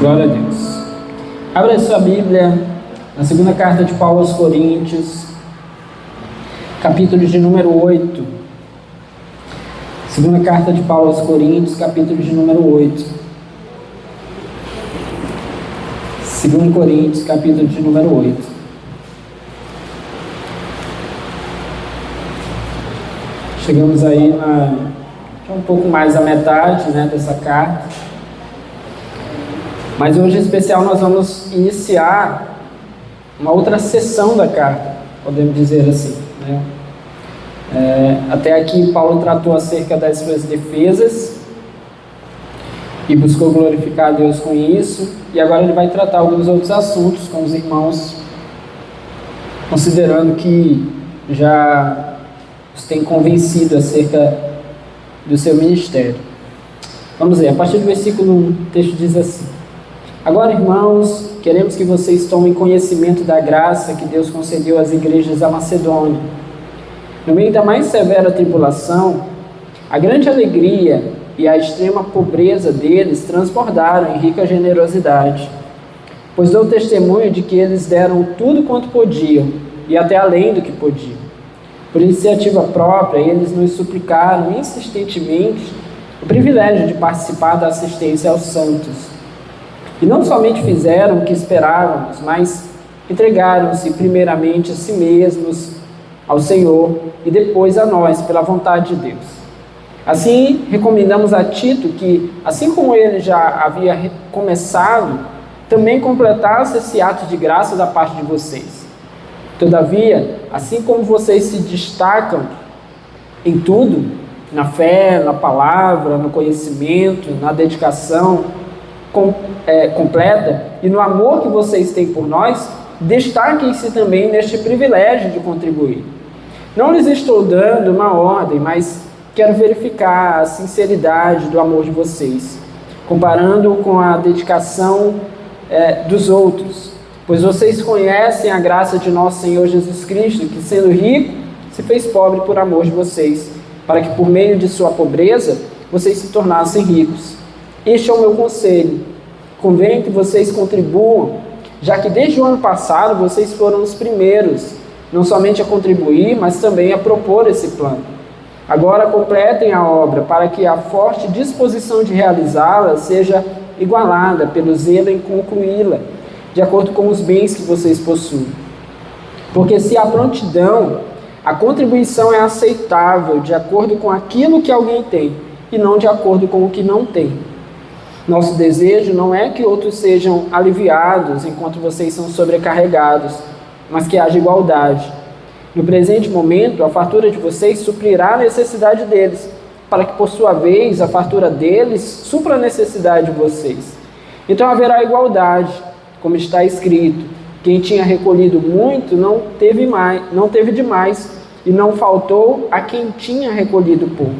Glória a Deus. Abra a sua Bíblia na segunda carta de Paulo aos Coríntios, capítulo de número 8. Segunda carta de Paulo aos Coríntios, capítulo de número 8. 2 Coríntios, capítulo de número 8. Chegamos aí um pouco mais da metade, dessa carta. Mas hoje, em especial, nós vamos iniciar uma outra sessão da carta, podemos dizer assim. Até aqui, Paulo tratou acerca das suas defesas e buscou glorificar a Deus com isso. E agora ele vai tratar alguns outros assuntos com os irmãos, considerando que já os tem convencido acerca do seu ministério. Vamos ver, a partir do versículo 1, o texto diz assim: Agora, irmãos, queremos que vocês tomem conhecimento da graça que Deus concedeu às igrejas da Macedônia. No meio da mais severa tribulação, a grande alegria e a extrema pobreza deles transbordaram em rica generosidade, pois dou testemunho de que eles deram tudo quanto podiam, e até além do que podiam. Por iniciativa própria, eles nos suplicaram insistentemente o privilégio de participar da assistência aos santos. E não somente fizeram o que esperávamos, mas entregaram-se primeiramente a si mesmos, ao Senhor, e depois a nós, pela vontade de Deus. Assim, recomendamos a Tito que, assim como ele já havia começado, também completasse esse ato de graça da parte de vocês. Todavia, assim como vocês se destacam em tudo, na fé, na palavra, no conhecimento, na dedicação completa e no amor que vocês têm por nós, destaquem-se também neste privilégio de contribuir. Não lhes estou dando uma ordem, mas quero verificar a sinceridade do amor de vocês, comparando com a dedicação dos outros, pois vocês conhecem a graça de nosso Senhor Jesus Cristo, que sendo rico, se fez pobre por amor de vocês, para que por meio de sua pobreza, vocês se tornassem ricos. Este é o meu conselho. Convém que vocês contribuam, já que desde o ano passado vocês foram os primeiros, não somente a contribuir, mas também a propor esse plano. Agora completem a obra, para que a forte disposição de realizá-la seja igualada pelo zelo em concluí-la, de acordo com os bens que vocês possuem. Porque se há prontidão, a contribuição é aceitável de acordo com aquilo que alguém tem, e não de acordo com o que não tem. Nosso desejo não é que outros sejam aliviados enquanto vocês são sobrecarregados, mas que haja igualdade. No presente momento, a fartura de vocês suprirá a necessidade deles, para que, por sua vez, a fartura deles supra a necessidade de vocês. Então haverá igualdade, como está escrito: quem tinha recolhido muito não teve demais, e não faltou a quem tinha recolhido pouco.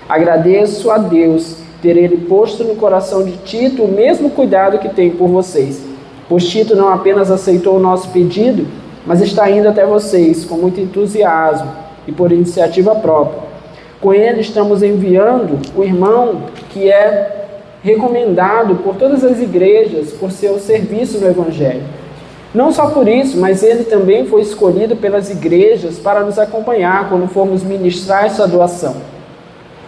Agradeço a Deus ter ele posto no coração de Tito o mesmo cuidado que tem por vocês, pois Tito não apenas aceitou o nosso pedido, mas está indo até vocês com muito entusiasmo e por iniciativa própria. Com ele estamos enviando o irmão que é recomendado por todas as igrejas por seu serviço no Evangelho. Não só por isso, mas ele também foi escolhido pelas igrejas para nos acompanhar quando formos ministrar essa doação.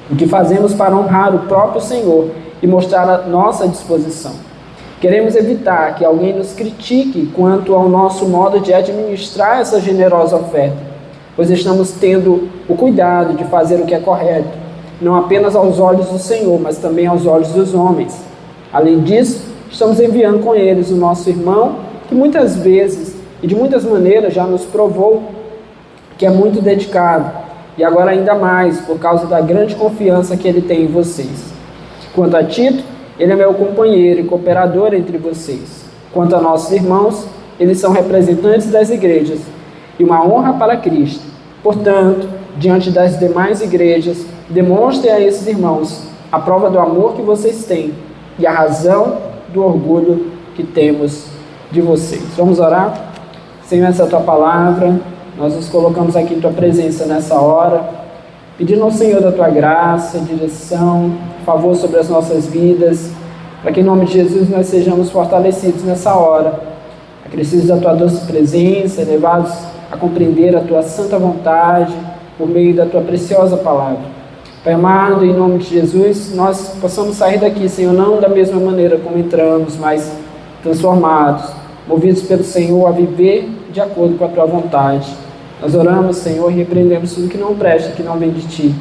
O que fazemos para honrar o próprio Senhor e mostrar a nossa disposição. Queremos evitar que alguém nos critique quanto ao nosso modo de administrar essa generosa oferta, pois estamos tendo o cuidado de fazer o que é correto, não apenas aos olhos do Senhor, mas também aos olhos dos homens. Além disso, estamos enviando com eles o nosso irmão, que muitas vezes e de muitas maneiras já nos provou que é muito dedicado, e agora ainda mais, por causa da grande confiança que ele tem em vocês. Quanto a Tito, ele é meu companheiro e cooperador entre vocês. Quanto a nossos irmãos, eles são representantes das igrejas, e uma honra para Cristo. Portanto, diante das demais igrejas, demonstrem a esses irmãos a prova do amor que vocês têm, e a razão do orgulho que temos de vocês. Vamos orar? Senhor, essa é a tua palavra. Nós nos colocamos aqui em tua presença nessa hora, pedindo ao Senhor da tua graça, direção, favor sobre as nossas vidas, para que em nome de Jesus nós sejamos fortalecidos nessa hora, acrescidos da Tua doce presença, levados a compreender a Tua santa vontade, por meio da Tua preciosa palavra. Pai amado, em nome de Jesus, nós possamos sair daqui, Senhor, não da mesma maneira como entramos, mas transformados, movidos pelo Senhor a viver de acordo com a Tua vontade. Nós oramos, Senhor, e repreendemos tudo que não presta, que não vem de Ti.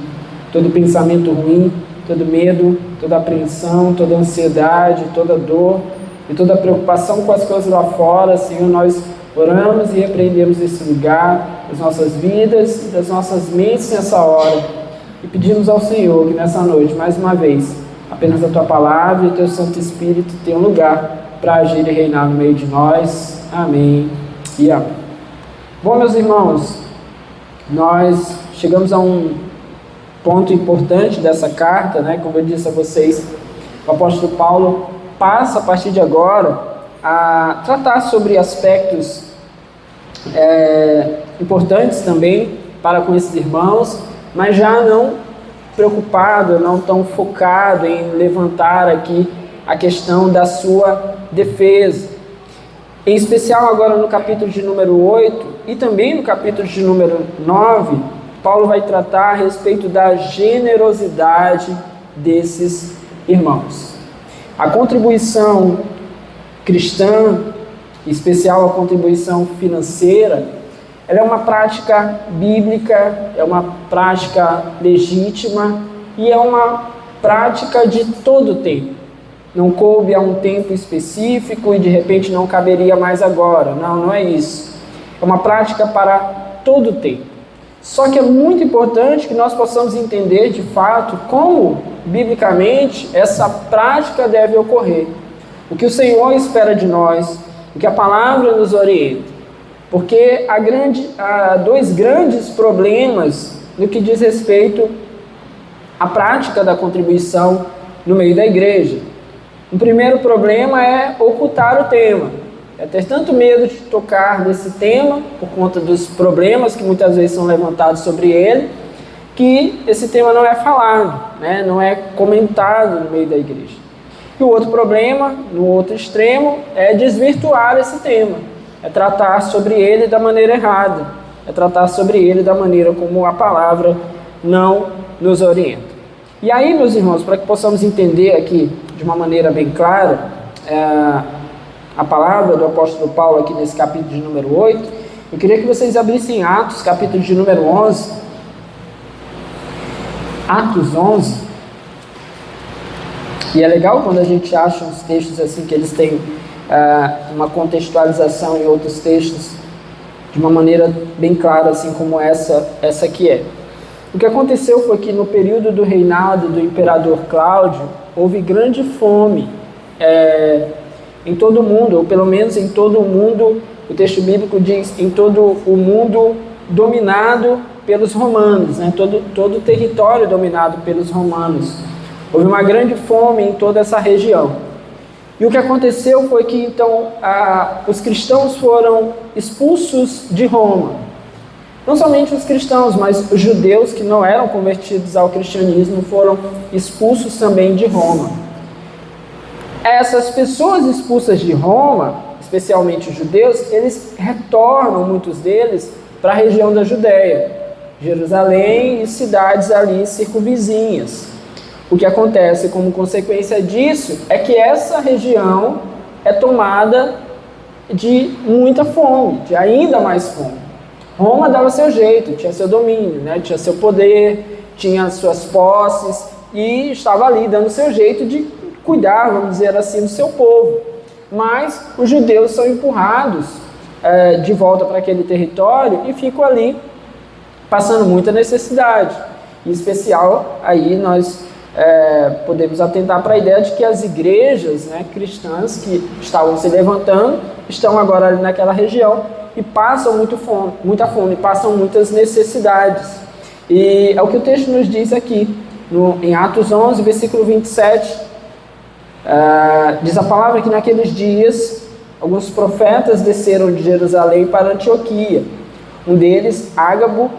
Todo pensamento ruim, todo medo, toda apreensão, toda ansiedade, toda dor e toda preocupação com as coisas lá fora, Senhor, nós oramos e repreendemos esse lugar, das nossas vidas e das nossas mentes nessa hora. E pedimos ao Senhor que nessa noite, mais uma vez, apenas a Tua palavra e o Teu Santo Espírito tenham lugar para agir e reinar no meio de nós. Amém e amém. Bom, meus irmãos, nós chegamos a um ponto importante dessa carta, né? Como eu disse a vocês, o apóstolo Paulo passa a partir de agora a tratar sobre aspectos importantes também para com esses irmãos, mas já não preocupado, não tão focado em levantar aqui a questão da sua defesa. Em especial agora no capítulo de número 8 e também no capítulo de número 9, Paulo vai tratar a respeito da generosidade desses irmãos. A contribuição cristã, em especial a contribuição financeira, ela é uma prática bíblica, é uma prática legítima e é uma prática de todo o tempo. Não coube a um tempo específico e de repente não caberia mais agora. Não é isso. É uma prática para todo o tempo. Só que é muito importante que nós possamos entender de fato como, biblicamente, essa prática deve ocorrer. O que o Senhor espera de nós, o que a palavra nos orienta. Porque há dois grandes problemas no que diz respeito à prática da contribuição no meio da igreja. O primeiro problema é ocultar o tema, é ter tanto medo de tocar nesse tema, por conta dos problemas que muitas vezes são levantados sobre ele, que esse tema não é falado, né? Não é comentado no meio da igreja. E o outro problema, no outro extremo, é desvirtuar esse tema. É tratar sobre ele da maneira errada, é tratar sobre ele da maneira como a palavra não nos orienta. E aí, meus irmãos, para que possamos entender aqui de uma maneira bem clara a palavra do apóstolo Paulo aqui nesse capítulo de número 8, eu queria que vocês abrissem Atos, capítulo de número 11. Atos 11. E é legal quando a gente acha uns textos assim que eles têm uma contextualização em outros textos de uma maneira bem clara, assim como essa aqui é. O que aconteceu foi que no período do reinado do imperador Cláudio, houve grande fome em todo o mundo, ou pelo menos em todo o mundo, o texto bíblico diz, em todo o mundo dominado pelos romanos, né? todo o território dominado pelos romanos. Houve uma grande fome em toda essa região. E o que aconteceu foi que, então, os cristãos foram expulsos de Roma. Não somente os cristãos, mas os judeus que não eram convertidos ao cristianismo foram expulsos também de Roma. Essas pessoas expulsas de Roma, especialmente os judeus, eles retornam, muitos deles, para a região da Judéia, Jerusalém e cidades ali circunvizinhas. O que acontece como consequência disso é que essa região é tomada de muita fome, de ainda mais fome. Roma dava seu jeito, tinha seu domínio, né? Tinha seu poder, tinha suas posses e estava ali dando seu jeito de cuidar, vamos dizer assim, do seu povo. Mas os judeus são empurrados de volta para aquele território e ficam ali passando muita necessidade. Em especial, aí nós podemos atentar para a ideia de que as igrejas, né, cristãs que estavam se levantando, estão agora ali naquela região e passam muita fome, passam muitas necessidades. E é o que o texto nos diz aqui, em Atos 11, versículo 27, diz a palavra que naqueles dias, alguns profetas desceram de Jerusalém para Antioquia. Um deles, Ágabo,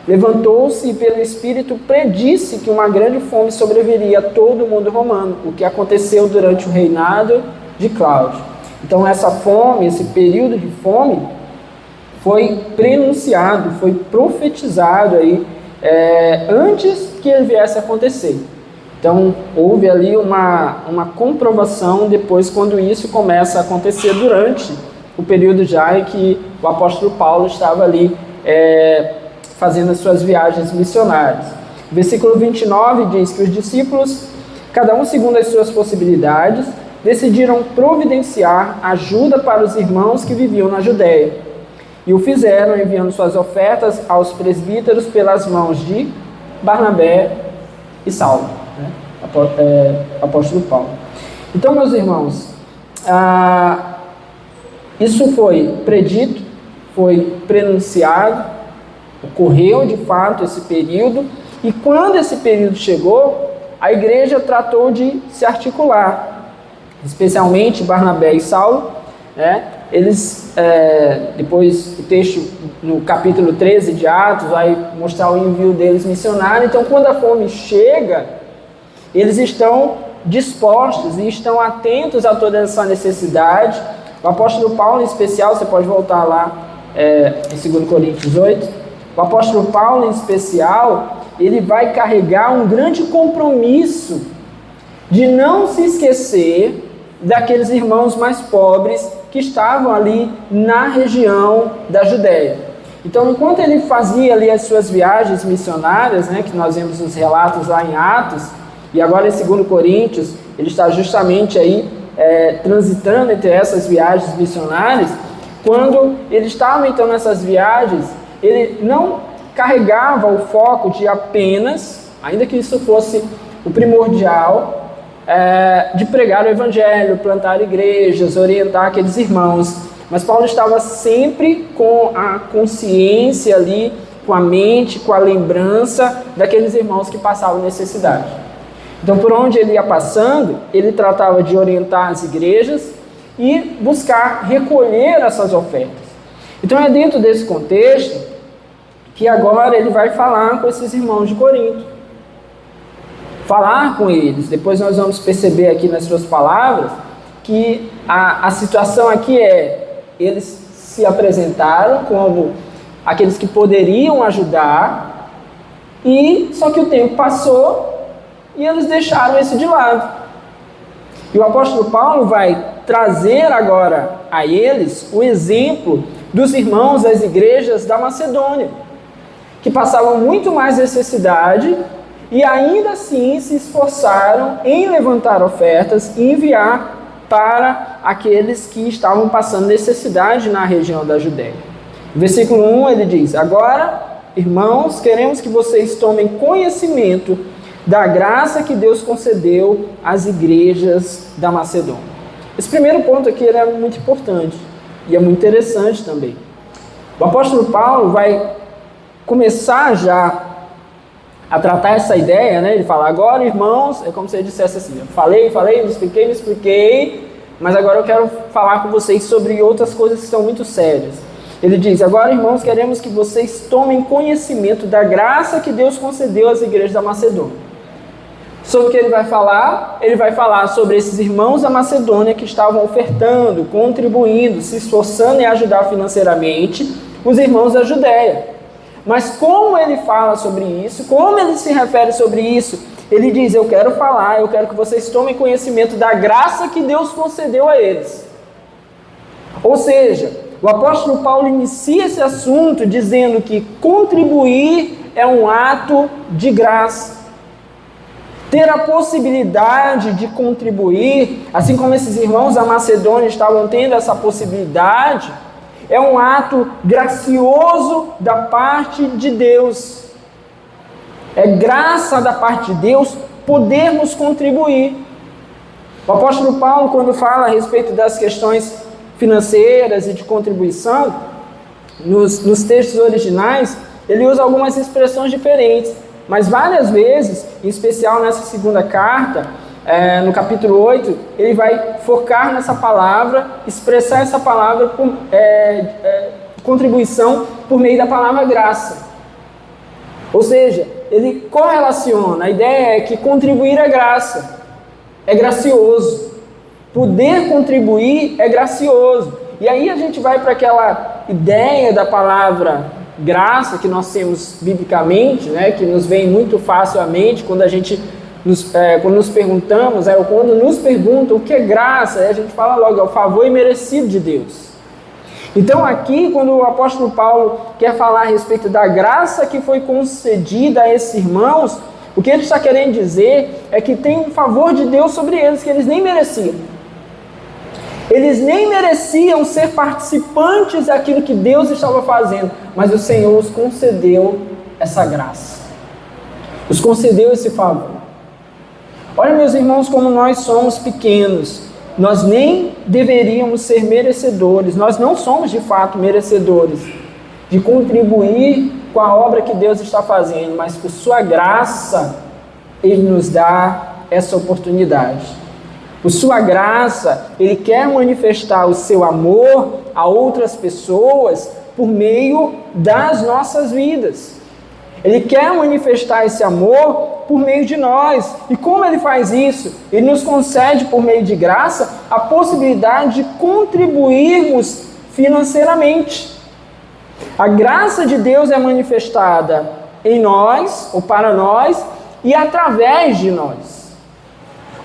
levantou-se e pelo Espírito predisse que uma grande fome sobreviria a todo o mundo romano, o que aconteceu durante o reinado de Cláudio. Então essa fome, esse período de fome, foi prenunciado, foi profetizado aí, antes que ele viesse a acontecer. Então houve ali uma comprovação depois quando isso começa a acontecer durante o período já em que o apóstolo Paulo estava ali fazendo as suas viagens missionárias. Versículo 29 diz que os discípulos, cada um segundo as suas possibilidades, decidiram providenciar ajuda para os irmãos que viviam na Judéia. E o fizeram enviando suas ofertas aos presbíteros pelas mãos de Barnabé e Saulo, né? Apóstolo Paulo. Então, meus irmãos, isso foi predito, foi prenunciado, ocorreu de fato esse período, e quando esse período chegou, a igreja tratou de se articular, especialmente Barnabé e Saulo, né? Eles, depois o texto no capítulo 13 de Atos vai mostrar o envio deles missionário. Então quando a fome chega, eles estão dispostos e estão atentos a toda essa necessidade. O apóstolo Paulo em especial, você pode voltar lá em 2 Coríntios 8, o apóstolo Paulo em especial, ele vai carregar um grande compromisso de não se esquecer daqueles irmãos mais pobres que estavam ali na região da Judéia. Então, enquanto ele fazia ali as suas viagens missionárias, né, que nós vemos os relatos lá em Atos, e agora em 2 Coríntios, ele está justamente aí transitando entre essas viagens missionárias. Quando ele estava então nessas viagens, ele não carregava o foco de apenas, ainda que isso fosse o primordial, de pregar o evangelho, plantar igrejas, orientar aqueles irmãos. Mas Paulo estava sempre com a consciência ali, com a mente, com a lembrança daqueles irmãos que passavam necessidade. Então, por onde ele ia passando, ele tratava de orientar as igrejas e buscar recolher essas ofertas. Então, é dentro desse contexto que agora ele vai falar com esses irmãos de Corinto. Falar com eles. Depois nós vamos perceber aqui nas suas palavras que a situação aqui eles se apresentaram como aqueles que poderiam ajudar, só que o tempo passou e eles deixaram isso de lado. E o apóstolo Paulo vai trazer agora a eles o exemplo dos irmãos das igrejas da Macedônia, que passavam muito mais necessidade e ainda assim se esforçaram em levantar ofertas e enviar para aqueles que estavam passando necessidade na região da Judéia. No versículo 1 ele diz: agora, irmãos, queremos que vocês tomem conhecimento da graça que Deus concedeu às igrejas da Macedônia. Esse primeiro ponto aqui é muito importante e é muito interessante também. O apóstolo Paulo vai começar já a tratar essa ideia, né? Ele fala: agora, irmãos, é como se ele dissesse assim: eu falei, me expliquei, mas agora eu quero falar com vocês sobre outras coisas que são muito sérias. Ele diz: agora, irmãos, queremos que vocês tomem conhecimento da graça que Deus concedeu às igrejas da Macedônia. Sobre o que ele vai falar? Ele vai falar sobre esses irmãos da Macedônia que estavam ofertando, contribuindo, se esforçando em ajudar financeiramente os irmãos da Judéia. Mas como ele fala sobre isso, como ele se refere sobre isso, ele diz: eu quero que vocês tomem conhecimento da graça que Deus concedeu a eles. Ou seja, o apóstolo Paulo inicia esse assunto dizendo que contribuir é um ato de graça. Ter a possibilidade de contribuir, assim como esses irmãos da Macedônia estavam tendo essa possibilidade, é um ato gracioso da parte de Deus. É graça da parte de Deus podermos contribuir. O apóstolo Paulo, quando fala a respeito das questões financeiras e de contribuição, nos textos originais, ele usa algumas expressões diferentes, mas várias vezes, em especial nessa segunda carta, no capítulo 8, ele vai focar nessa palavra, expressar essa palavra contribuição por meio da palavra graça. Ou seja, ele correlaciona. A ideia é que contribuir é graça, é gracioso. Poder contribuir é gracioso. E aí a gente vai para aquela ideia da palavra graça que nós temos biblicamente, né, que nos vem muito fácil à mente quando quando nos perguntamos, ou quando nos perguntam o que é graça, aí a gente fala logo, é o favor imerecido de Deus. Então aqui, quando o apóstolo Paulo quer falar a respeito da graça que foi concedida a esses irmãos, o que ele está querendo dizer é que tem um favor de Deus sobre eles que eles nem mereciam. Eles nem mereciam ser participantes daquilo que Deus estava fazendo, mas o Senhor os concedeu essa graça, os concedeu esse favor. Olha, meus irmãos, como nós somos pequenos, nós nem deveríamos ser merecedores, nós não somos de fato merecedores de contribuir com a obra que Deus está fazendo, mas por sua graça, Ele nos dá essa oportunidade. Por sua graça, Ele quer manifestar o seu amor a outras pessoas por meio das nossas vidas. Ele quer manifestar esse amor por meio de nós. E como Ele faz isso? Ele nos concede, por meio de graça, a possibilidade de contribuirmos financeiramente. A graça de Deus é manifestada em nós, ou para nós, e através de nós.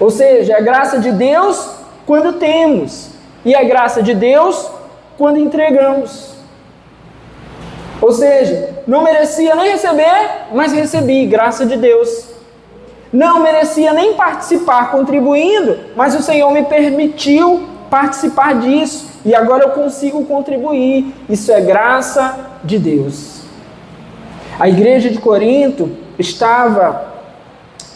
Ou seja, a graça de Deus quando temos, e a graça de Deus quando entregamos. Ou seja, não merecia nem receber, mas recebi, graça de Deus. Não merecia nem participar contribuindo, mas o Senhor me permitiu participar disso, e agora eu consigo contribuir. Isso é graça de Deus. A igreja de Corinto estava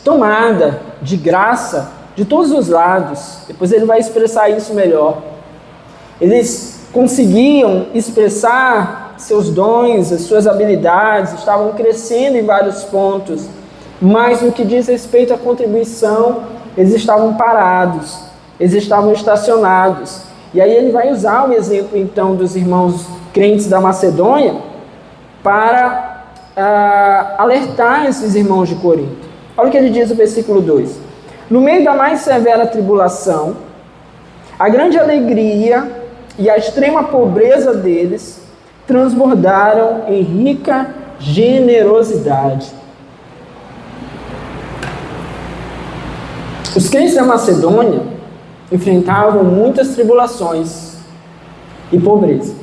tomada de graça de todos os lados. Depois ele vai expressar isso melhor. Eles conseguiam expressar seus dons, as suas habilidades, estavam crescendo em vários pontos, mas no que diz respeito à contribuição, eles estavam parados, eles estavam estacionados. E aí ele vai usar o exemplo então dos irmãos crentes da Macedônia para alertar esses irmãos de Corinto. Olha o que ele diz no versículo 2: no meio da mais severa tribulação, a grande alegria e a extrema pobreza deles transbordaram em rica generosidade. Os crentes da Macedônia enfrentavam muitas tribulações e pobreza.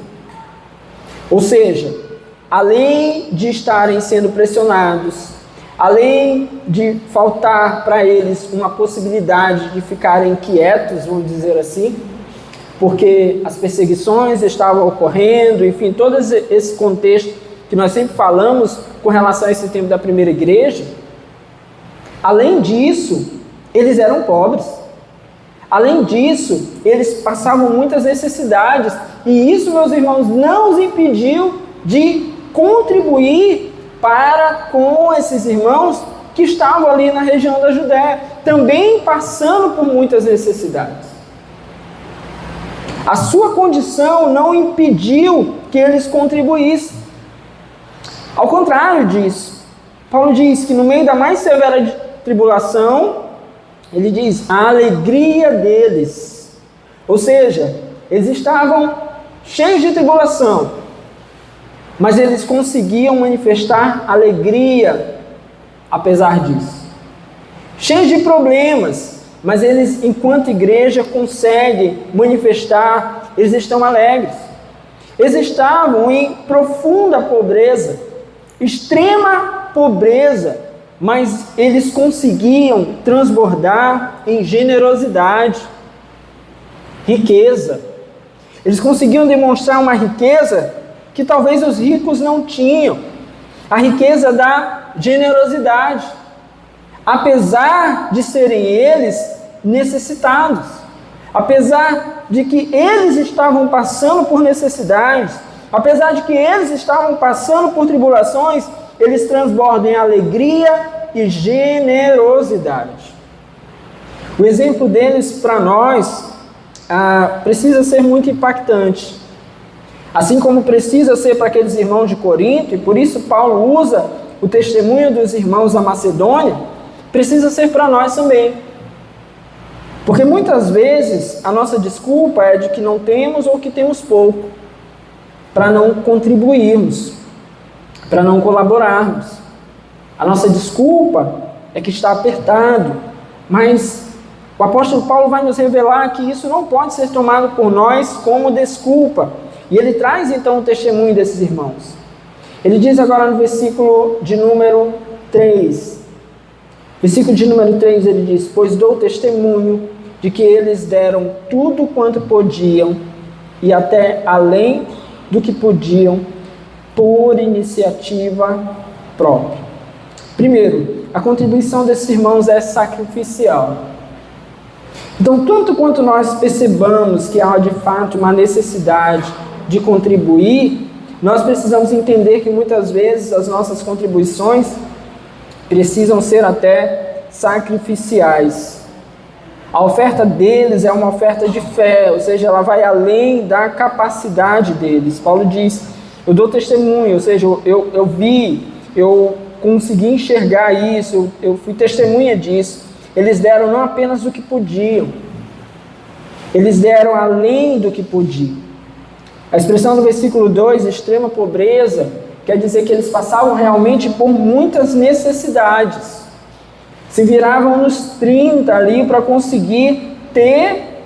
Ou seja, além de estarem sendo pressionados, além de faltar para eles uma possibilidade de ficarem quietos, vamos dizer assim, porque as perseguições estavam ocorrendo, enfim, todo esse contexto que nós sempre falamos com relação a esse tempo da primeira igreja. Além disso, eles eram pobres. Além disso, eles passavam muitas necessidades, e isso, meus irmãos, não os impediu de contribuir para com esses irmãos que estavam ali na região da Judéia, também passando por muitas necessidades. A sua condição não impediu que eles contribuíssem. Ao contrário disso, Paulo diz que no meio da mais severa tribulação, ele diz, a alegria deles. Ou seja, eles estavam cheios de tribulação, mas eles conseguiam manifestar alegria apesar disso. Cheios de problemas, mas eles, enquanto igreja, conseguem manifestar, eles estão alegres. Eles estavam em profunda pobreza, extrema pobreza, mas eles conseguiam transbordar em generosidade, riqueza. Eles conseguiam demonstrar uma riqueza que talvez os ricos não tinham, a riqueza da generosidade, apesar de serem eles necessitados, apesar de que eles estavam passando por necessidades, apesar de que eles estavam passando por tribulações, eles transbordam em alegria e generosidade. O exemplo deles para nós precisa ser muito impactante, assim como precisa ser para aqueles irmãos de Corinto, e por isso Paulo usa o testemunho dos irmãos da Macedônia, precisa ser para nós também. Porque muitas vezes a nossa desculpa é de que não temos ou que temos pouco, para não contribuirmos, para não colaborarmos. A nossa desculpa é que está apertado, mas o apóstolo Paulo vai nos revelar que isso não pode ser tomado por nós como desculpa. E ele traz então o testemunho desses irmãos. Ele diz agora no versículo de número 3. Versículo de número 3 ele diz: pois dou testemunho de que eles deram tudo quanto podiam e até além do que podiam por iniciativa própria. Primeiro, a contribuição desses irmãos é sacrificial. Então, tanto quanto nós percebamos que há de fato uma necessidade de contribuir, nós precisamos entender que muitas vezes as nossas contribuições precisam ser até sacrificiais. A oferta deles é uma oferta de fé, ou seja, ela vai além da capacidade deles. Paulo diz: eu dou testemunho, ou seja, eu vi, eu consegui enxergar isso, eu fui testemunha disso. Eles deram não apenas o que podiam, eles deram além do que podiam. A expressão do versículo 2, extrema pobreza, quer dizer que eles passavam realmente por muitas necessidades. Se viravam nos 30 ali para conseguir ter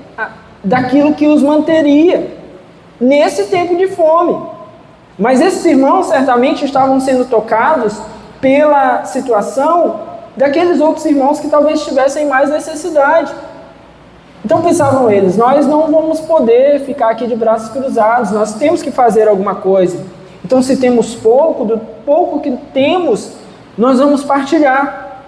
daquilo que os manteria nesse tempo de fome. Mas esses irmãos certamente estavam sendo tocados pela situação daqueles outros irmãos que talvez tivessem mais necessidade. Então pensavam eles: nós não vamos poder ficar aqui de braços cruzados, nós temos que fazer alguma coisa. Então, se temos pouco, do pouco que temos, nós vamos partilhar.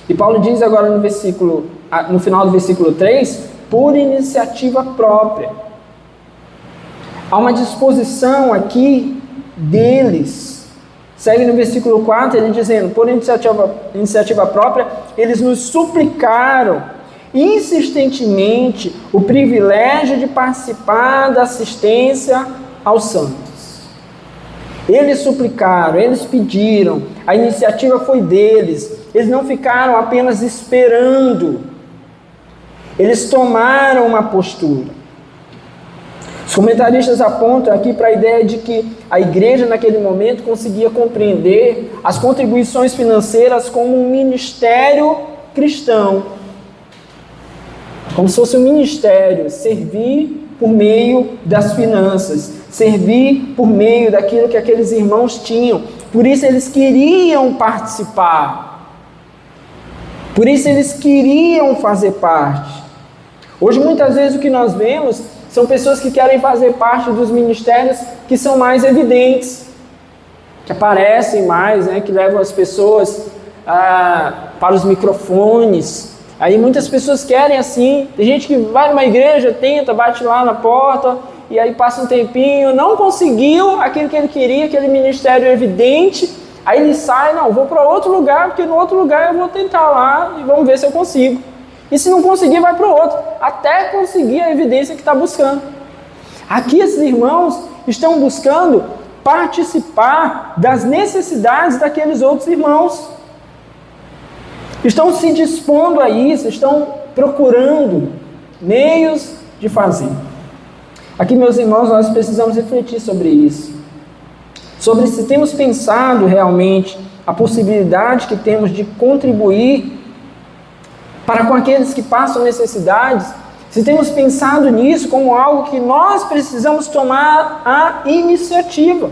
E Paulo diz agora no final do versículo 3, por iniciativa própria. Há uma disposição aqui deles. Segue no versículo 4, ele dizendo: por iniciativa própria, eles nos suplicaram insistentemente o privilégio de participar da assistência aos santos. Eles suplicaram, eles pediram, a iniciativa foi deles. Eles não ficaram apenas esperando, eles tomaram uma postura. Os comentaristas apontam aqui para a ideia de que a igreja naquele momento conseguia compreender as contribuições financeiras como um ministério cristão, como se fosse um ministério, servir por meio das finanças, servir por meio daquilo que aqueles irmãos tinham. Por isso eles queriam participar, por isso eles queriam fazer parte. Hoje muitas vezes o que nós vemos são pessoas que querem fazer parte dos ministérios que são mais evidentes, que aparecem mais, né, que levam as pessoas para os microfones. Aí muitas pessoas querem assim. Tem gente que vai numa igreja, tenta, bate lá na porta, e aí passa um tempinho, não conseguiu aquilo que ele queria, aquele ministério evidente, aí ele sai: não, vou para outro lugar, porque no outro lugar eu vou tentar lá e vamos ver se eu consigo. E se não conseguir, vai para o outro, até conseguir a evidência que está buscando. Aqui esses irmãos estão buscando participar das necessidades daqueles outros irmãos. Estão se dispondo a isso, estão procurando meios de fazer. Aqui, meus irmãos, nós precisamos refletir sobre isso. Sobre se temos pensado realmente a possibilidade que temos de contribuir para com aqueles que passam necessidades, se temos pensado nisso como algo que nós precisamos tomar a iniciativa.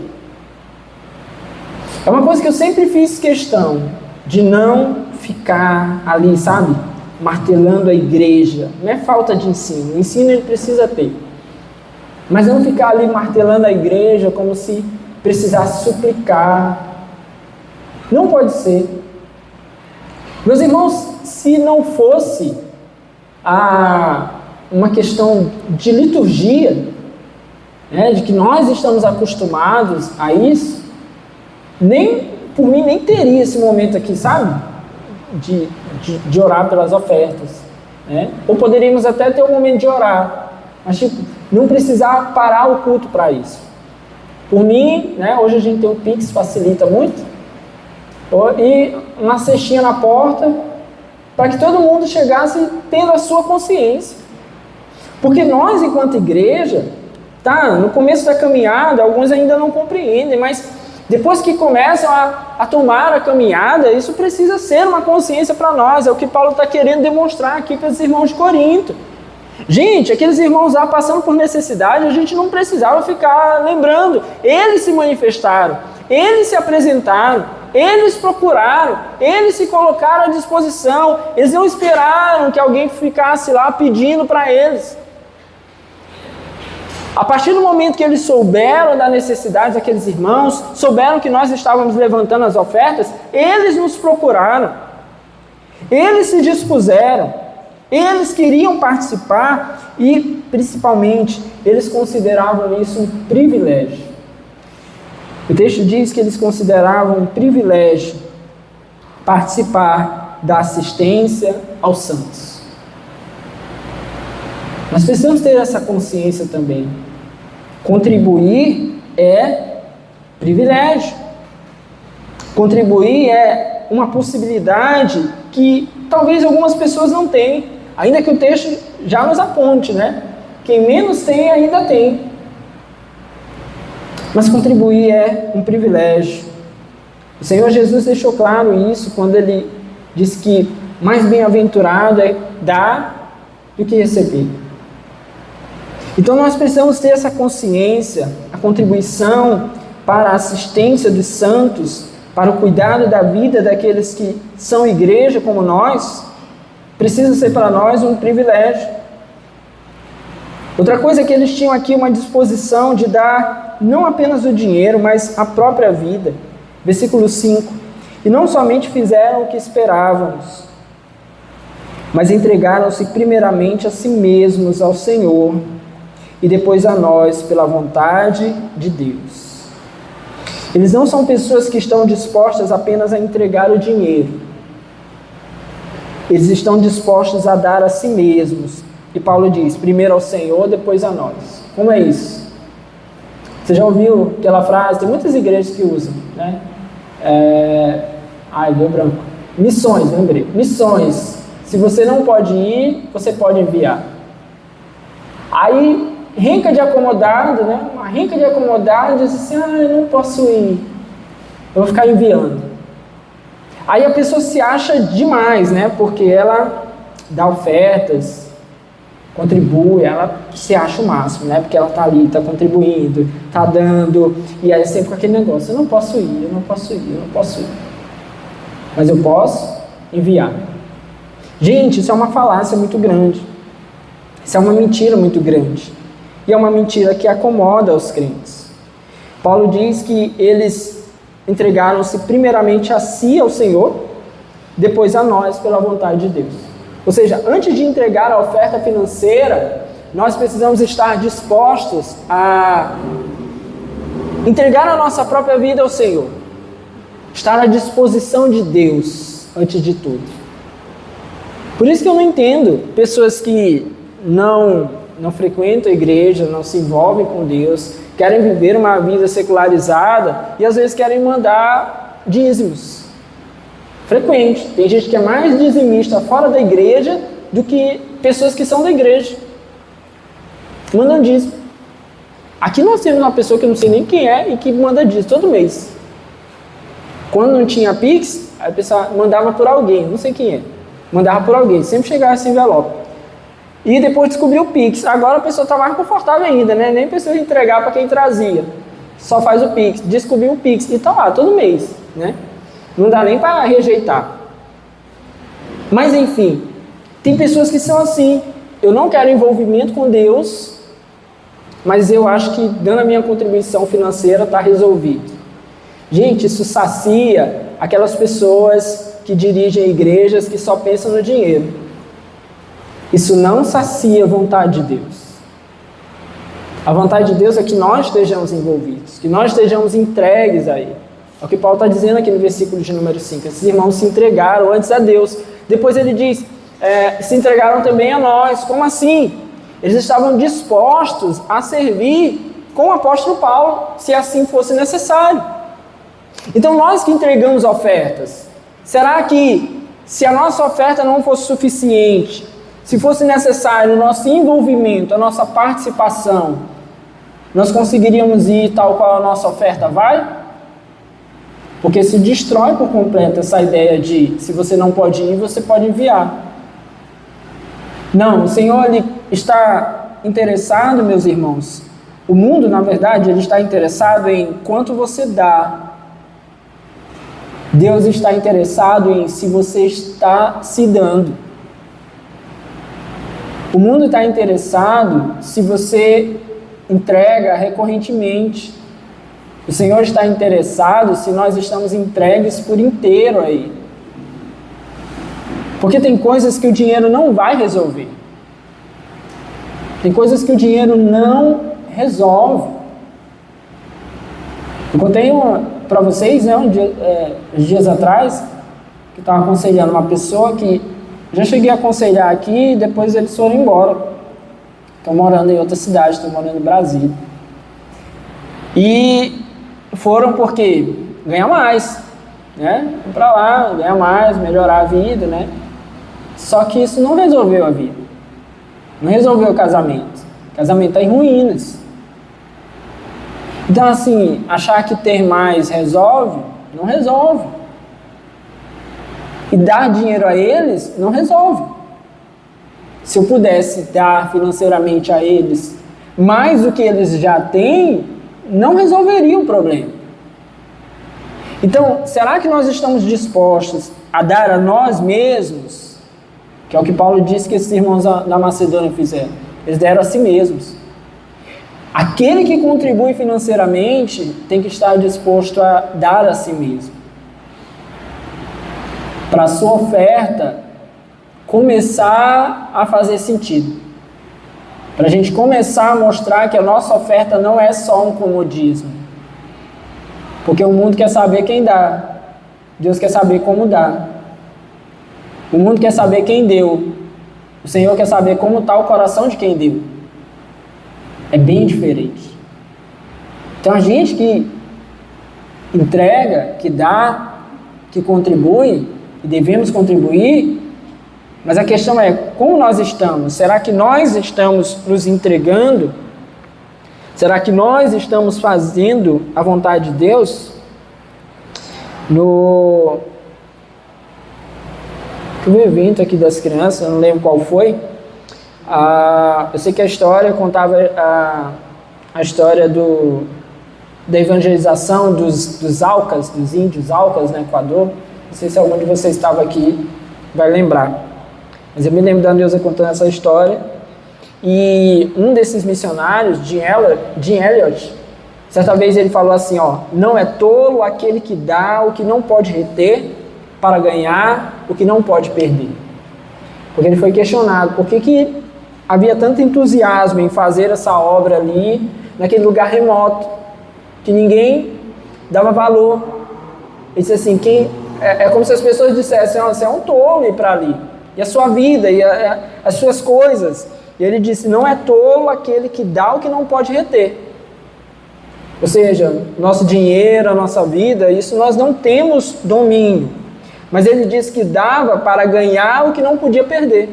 É uma coisa que eu sempre fiz questão de não ficar ali, sabe, martelando a igreja. Não é falta de ensino, o ensino ele precisa ter. Mas não ficar ali martelando a igreja como se precisasse suplicar. Não pode ser. Meus irmãos, se não fosse uma questão de liturgia, né, de que nós estamos acostumados a isso, por mim nem teria esse momento aqui, sabe, de orar pelas ofertas, né? Ou poderíamos até ter um momento de orar, mas não precisar parar o culto para isso. Por mim, né, hoje a gente tem o Pix, facilita muito. e uma cestinha na porta, para que todo mundo chegasse tendo a sua consciência. Porque nós, enquanto igreja, no começo da caminhada, alguns ainda não compreendem, mas depois que começam a tomar a caminhada, isso precisa ser uma consciência para nós. É o que Paulo está querendo demonstrar aqui para os irmãos de Corinto. Gente, aqueles irmãos lá passando por necessidade, a gente não precisava ficar lembrando. Eles se manifestaram, eles se apresentaram, eles procuraram, eles se colocaram à disposição. Eles não esperaram que alguém ficasse lá pedindo para eles. A partir do momento que eles souberam da necessidade daqueles irmãos, souberam que nós estávamos levantando as ofertas, eles nos procuraram, eles se dispuseram, eles queriam participar e, principalmente, eles consideravam isso um privilégio. O texto diz que eles consideravam um privilégio participar da assistência aos santos. Nós precisamos ter essa consciência também. Contribuir é privilégio. Contribuir é uma possibilidade que talvez algumas pessoas não tenham, ainda que o texto já nos aponte, né? Quem menos tem, ainda tem. Mas contribuir é um privilégio. O Senhor Jesus deixou claro isso quando Ele disse que mais bem-aventurado é dar do que receber. Então nós precisamos ter essa consciência, a contribuição para a assistência dos santos, para o cuidado da vida daqueles que são igreja como nós, precisa ser para nós um privilégio. Outra coisa é que eles tinham aqui uma disposição de dar não apenas o dinheiro, mas a própria vida. Versículo 5. E não somente fizeram o que esperávamos, mas entregaram-se primeiramente a si mesmos ao Senhor e depois a nós pela vontade de Deus. Eles não são pessoas que estão dispostas apenas a entregar o dinheiro. Eles estão dispostos a dar a si mesmos. E Paulo diz, primeiro ao Senhor, depois a nós. Como é isso? Você já ouviu aquela frase? Tem muitas igrejas que usam, né? Deu branco. Missões, lembrei. Missões. Se você não pode ir, você pode enviar. Aí, renca de acomodado, né? Uma renca de acomodado diz assim, eu não posso ir. Eu vou ficar enviando. Aí a pessoa se acha demais, né? Porque ela dá ofertas, contribui, ela se acha o máximo, né? Porque ela está ali, está contribuindo, está dando, e aí sempre com aquele negócio, eu não posso ir, eu não posso ir, eu não posso ir. Mas eu posso enviar. Gente, isso é uma falácia muito grande. Isso é uma mentira muito grande. E é uma mentira que acomoda os crentes. Paulo diz que eles entregaram-se primeiramente a si, ao Senhor, depois a nós, pela vontade de Deus. Ou seja, antes de entregar a oferta financeira, nós precisamos estar dispostos a entregar a nossa própria vida ao Senhor. Estar à disposição de Deus, antes de tudo. Por isso que eu não entendo pessoas que não frequentam a igreja, não se envolvem com Deus, querem viver uma vida secularizada e às vezes querem mandar dízimos. Frequente. Tem gente que é mais dizimista fora da igreja do que pessoas que são da igreja. Mandam dízimo. Aqui nós temos uma pessoa que eu não sei nem quem é e que manda dízimo todo mês. Quando não tinha Pix, a pessoa mandava por alguém, não sei quem é. Mandava por alguém, sempre chegava esse envelope. E depois descobriu o Pix. Agora a pessoa está mais confortável ainda, né? Nem precisa entregar para quem trazia. Só faz o Pix. Descobriu o Pix. E está lá, todo mês, né? Não dá nem para rejeitar. Mas enfim, tem pessoas que são assim. Eu não quero envolvimento com Deus, mas eu acho que dando a minha contribuição financeira está resolvido. Gente, isso sacia aquelas pessoas que dirigem igrejas que só pensam no dinheiro. Isso não sacia a vontade de Deus. A vontade de Deus é que nós estejamos envolvidos, que nós estejamos entregues a Ele. É o que Paulo está dizendo aqui no versículo de número 5. Esses irmãos se entregaram antes a Deus. Depois ele diz, se entregaram também a nós. Como assim? Eles estavam dispostos a servir com o apóstolo Paulo, se assim fosse necessário. Então nós que entregamos ofertas, será que se a nossa oferta não fosse suficiente, se fosse necessário o nosso envolvimento, a nossa participação, nós conseguiríamos ir tal qual a nossa oferta vai? Porque se destrói por completo essa ideia de se você não pode ir, você pode enviar. Não, o Senhor ele está interessado, meus irmãos. O mundo, na verdade, ele está interessado em quanto você dá. Deus está interessado em se você está se dando. O mundo está interessado se você entrega recorrentemente. O Senhor está interessado se nós estamos entregues por inteiro a Ele. Porque tem coisas que o dinheiro não vai resolver. Tem coisas que o dinheiro não resolve. Eu contei para vocês, né, uns dias atrás, que estava aconselhando uma pessoa que já cheguei a aconselhar aqui e depois eles foram embora. Estão morando em outra cidade, estão morando em Brasília. E foram porque ganhar mais, né? Ir para lá, ganhar mais, melhorar a vida, né? Só que isso não resolveu a vida. Não resolveu o casamento. O casamento está em ruínas. Então, assim, achar que ter mais resolve, não resolve. E dar dinheiro a eles, não resolve. Se eu pudesse dar financeiramente a eles mais do que eles já têm, não resolveria o problema. Então, será que nós estamos dispostos a dar a nós mesmos? Que é o que Paulo disse que esses irmãos da Macedônia fizeram. Eles deram a si mesmos. Aquele que contribui financeiramente tem que estar disposto a dar a si mesmo. Para a sua oferta começar a fazer sentido. Para a gente começar a mostrar que a nossa oferta não é só um comodismo. Porque o mundo quer saber quem dá. Deus quer saber como dá. O mundo quer saber quem deu. O Senhor quer saber como está o coração de quem deu. É bem diferente. Então a gente que entrega, que dá, que contribui, e devemos contribuir, mas a questão é, como nós estamos? Será que nós estamos nos entregando? Será que nós estamos fazendo a vontade de Deus? No evento aqui das crianças, eu não lembro qual foi, eu sei que a história contava a história da evangelização dos Aucas, dos índios Aucas no Equador. Não sei se algum de vocês estava aqui, vai lembrar. Mas eu me lembro da Neuza contando essa história. E um desses missionários, Jim Elliot, certa vez ele falou assim, não é tolo aquele que dá o que não pode reter para ganhar o que não pode perder. Porque ele foi questionado, por que havia tanto entusiasmo em fazer essa obra ali, naquele lugar remoto, que ninguém dava valor. Ele disse assim, é como se as pessoas dissessem, você é um tolo ir para ali, e a sua vida, e as suas coisas. E ele disse, não é tolo aquele que dá o que não pode reter. Ou seja, nosso dinheiro, a nossa vida, isso nós não temos domínio. Mas ele disse que dava para ganhar o que não podia perder.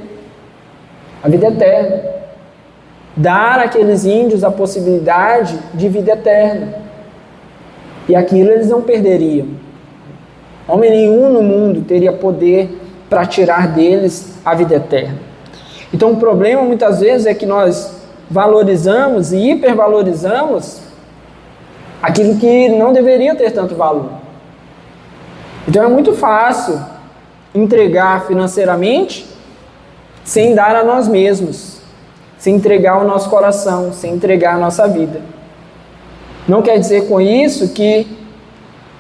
A vida eterna. Dar àqueles índios a possibilidade de vida eterna. E aquilo eles não perderiam. Homem nenhum no mundo teria poder para tirar deles a vida eterna. Então o problema muitas vezes é que nós valorizamos e hipervalorizamos aquilo que não deveria ter tanto valor. Então é muito fácil entregar financeiramente sem dar a nós mesmos, sem entregar o nosso coração, sem entregar a nossa vida. Não quer dizer com isso que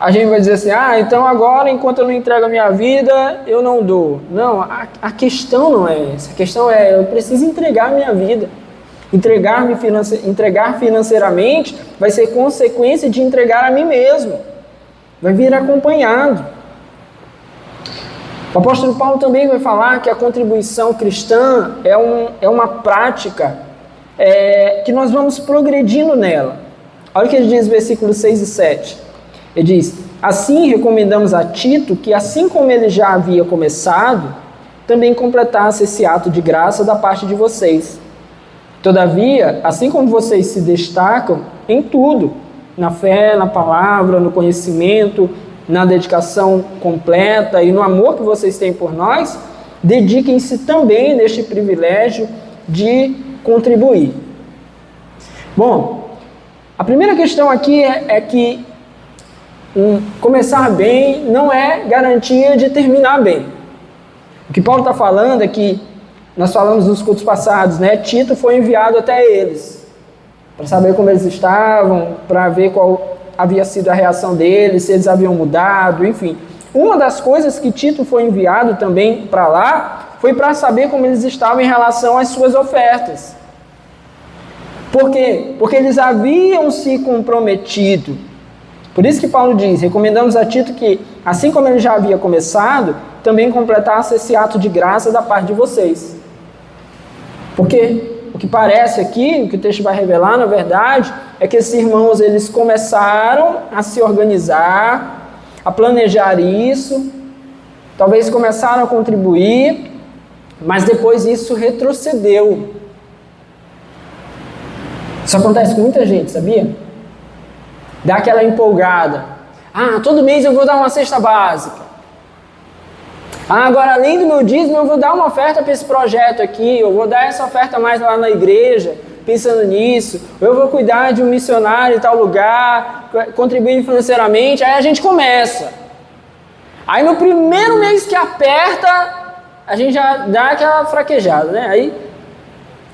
a gente vai dizer assim, então agora, enquanto eu não entrego a minha vida, eu não dou. Não, a questão não é essa. A questão é, eu preciso entregar a minha vida. Entregar financeiramente vai ser consequência de entregar a mim mesmo. Vai vir acompanhado. O apóstolo Paulo também vai falar que a contribuição cristã é uma prática que nós vamos progredindo nela. Olha o que ele diz no versículos 6 e 7. Ele diz, assim recomendamos a Tito que, assim como ele já havia começado, também completasse esse ato de graça da parte de vocês. Todavia, assim como vocês se destacam em tudo, na fé, na palavra, no conhecimento, na dedicação completa e no amor que vocês têm por nós, dediquem-se também neste privilégio de contribuir. Bom, a primeira questão aqui é que começar bem não é garantia de terminar bem. O que Paulo está falando é que, nós falamos nos cultos passados, né? Tito foi enviado até eles, para saber como eles estavam, para ver qual havia sido a reação deles, se eles haviam mudado, enfim. Uma das coisas que Tito foi enviado também para lá, foi para saber como eles estavam em relação às suas ofertas. Por quê? Porque eles haviam se comprometido. Por isso que Paulo diz, recomendamos a Tito que, assim como ele já havia começado, também completasse esse ato de graça da parte de vocês. Porque o que parece aqui, o que o texto vai revelar, na verdade, é que esses irmãos, eles começaram a se organizar, a planejar isso, talvez começaram a contribuir, mas depois isso retrocedeu. Isso acontece com muita gente, sabia? Dá aquela empolgada. Todo mês eu vou dar uma cesta básica. Agora, além do meu dízimo, eu vou dar uma oferta para esse projeto aqui, eu vou dar essa oferta mais lá na igreja, pensando nisso, eu vou cuidar de um missionário em tal lugar, contribuindo financeiramente, aí a gente começa. Aí no primeiro mês que aperta, a gente já dá aquela fraquejada, né? Aí,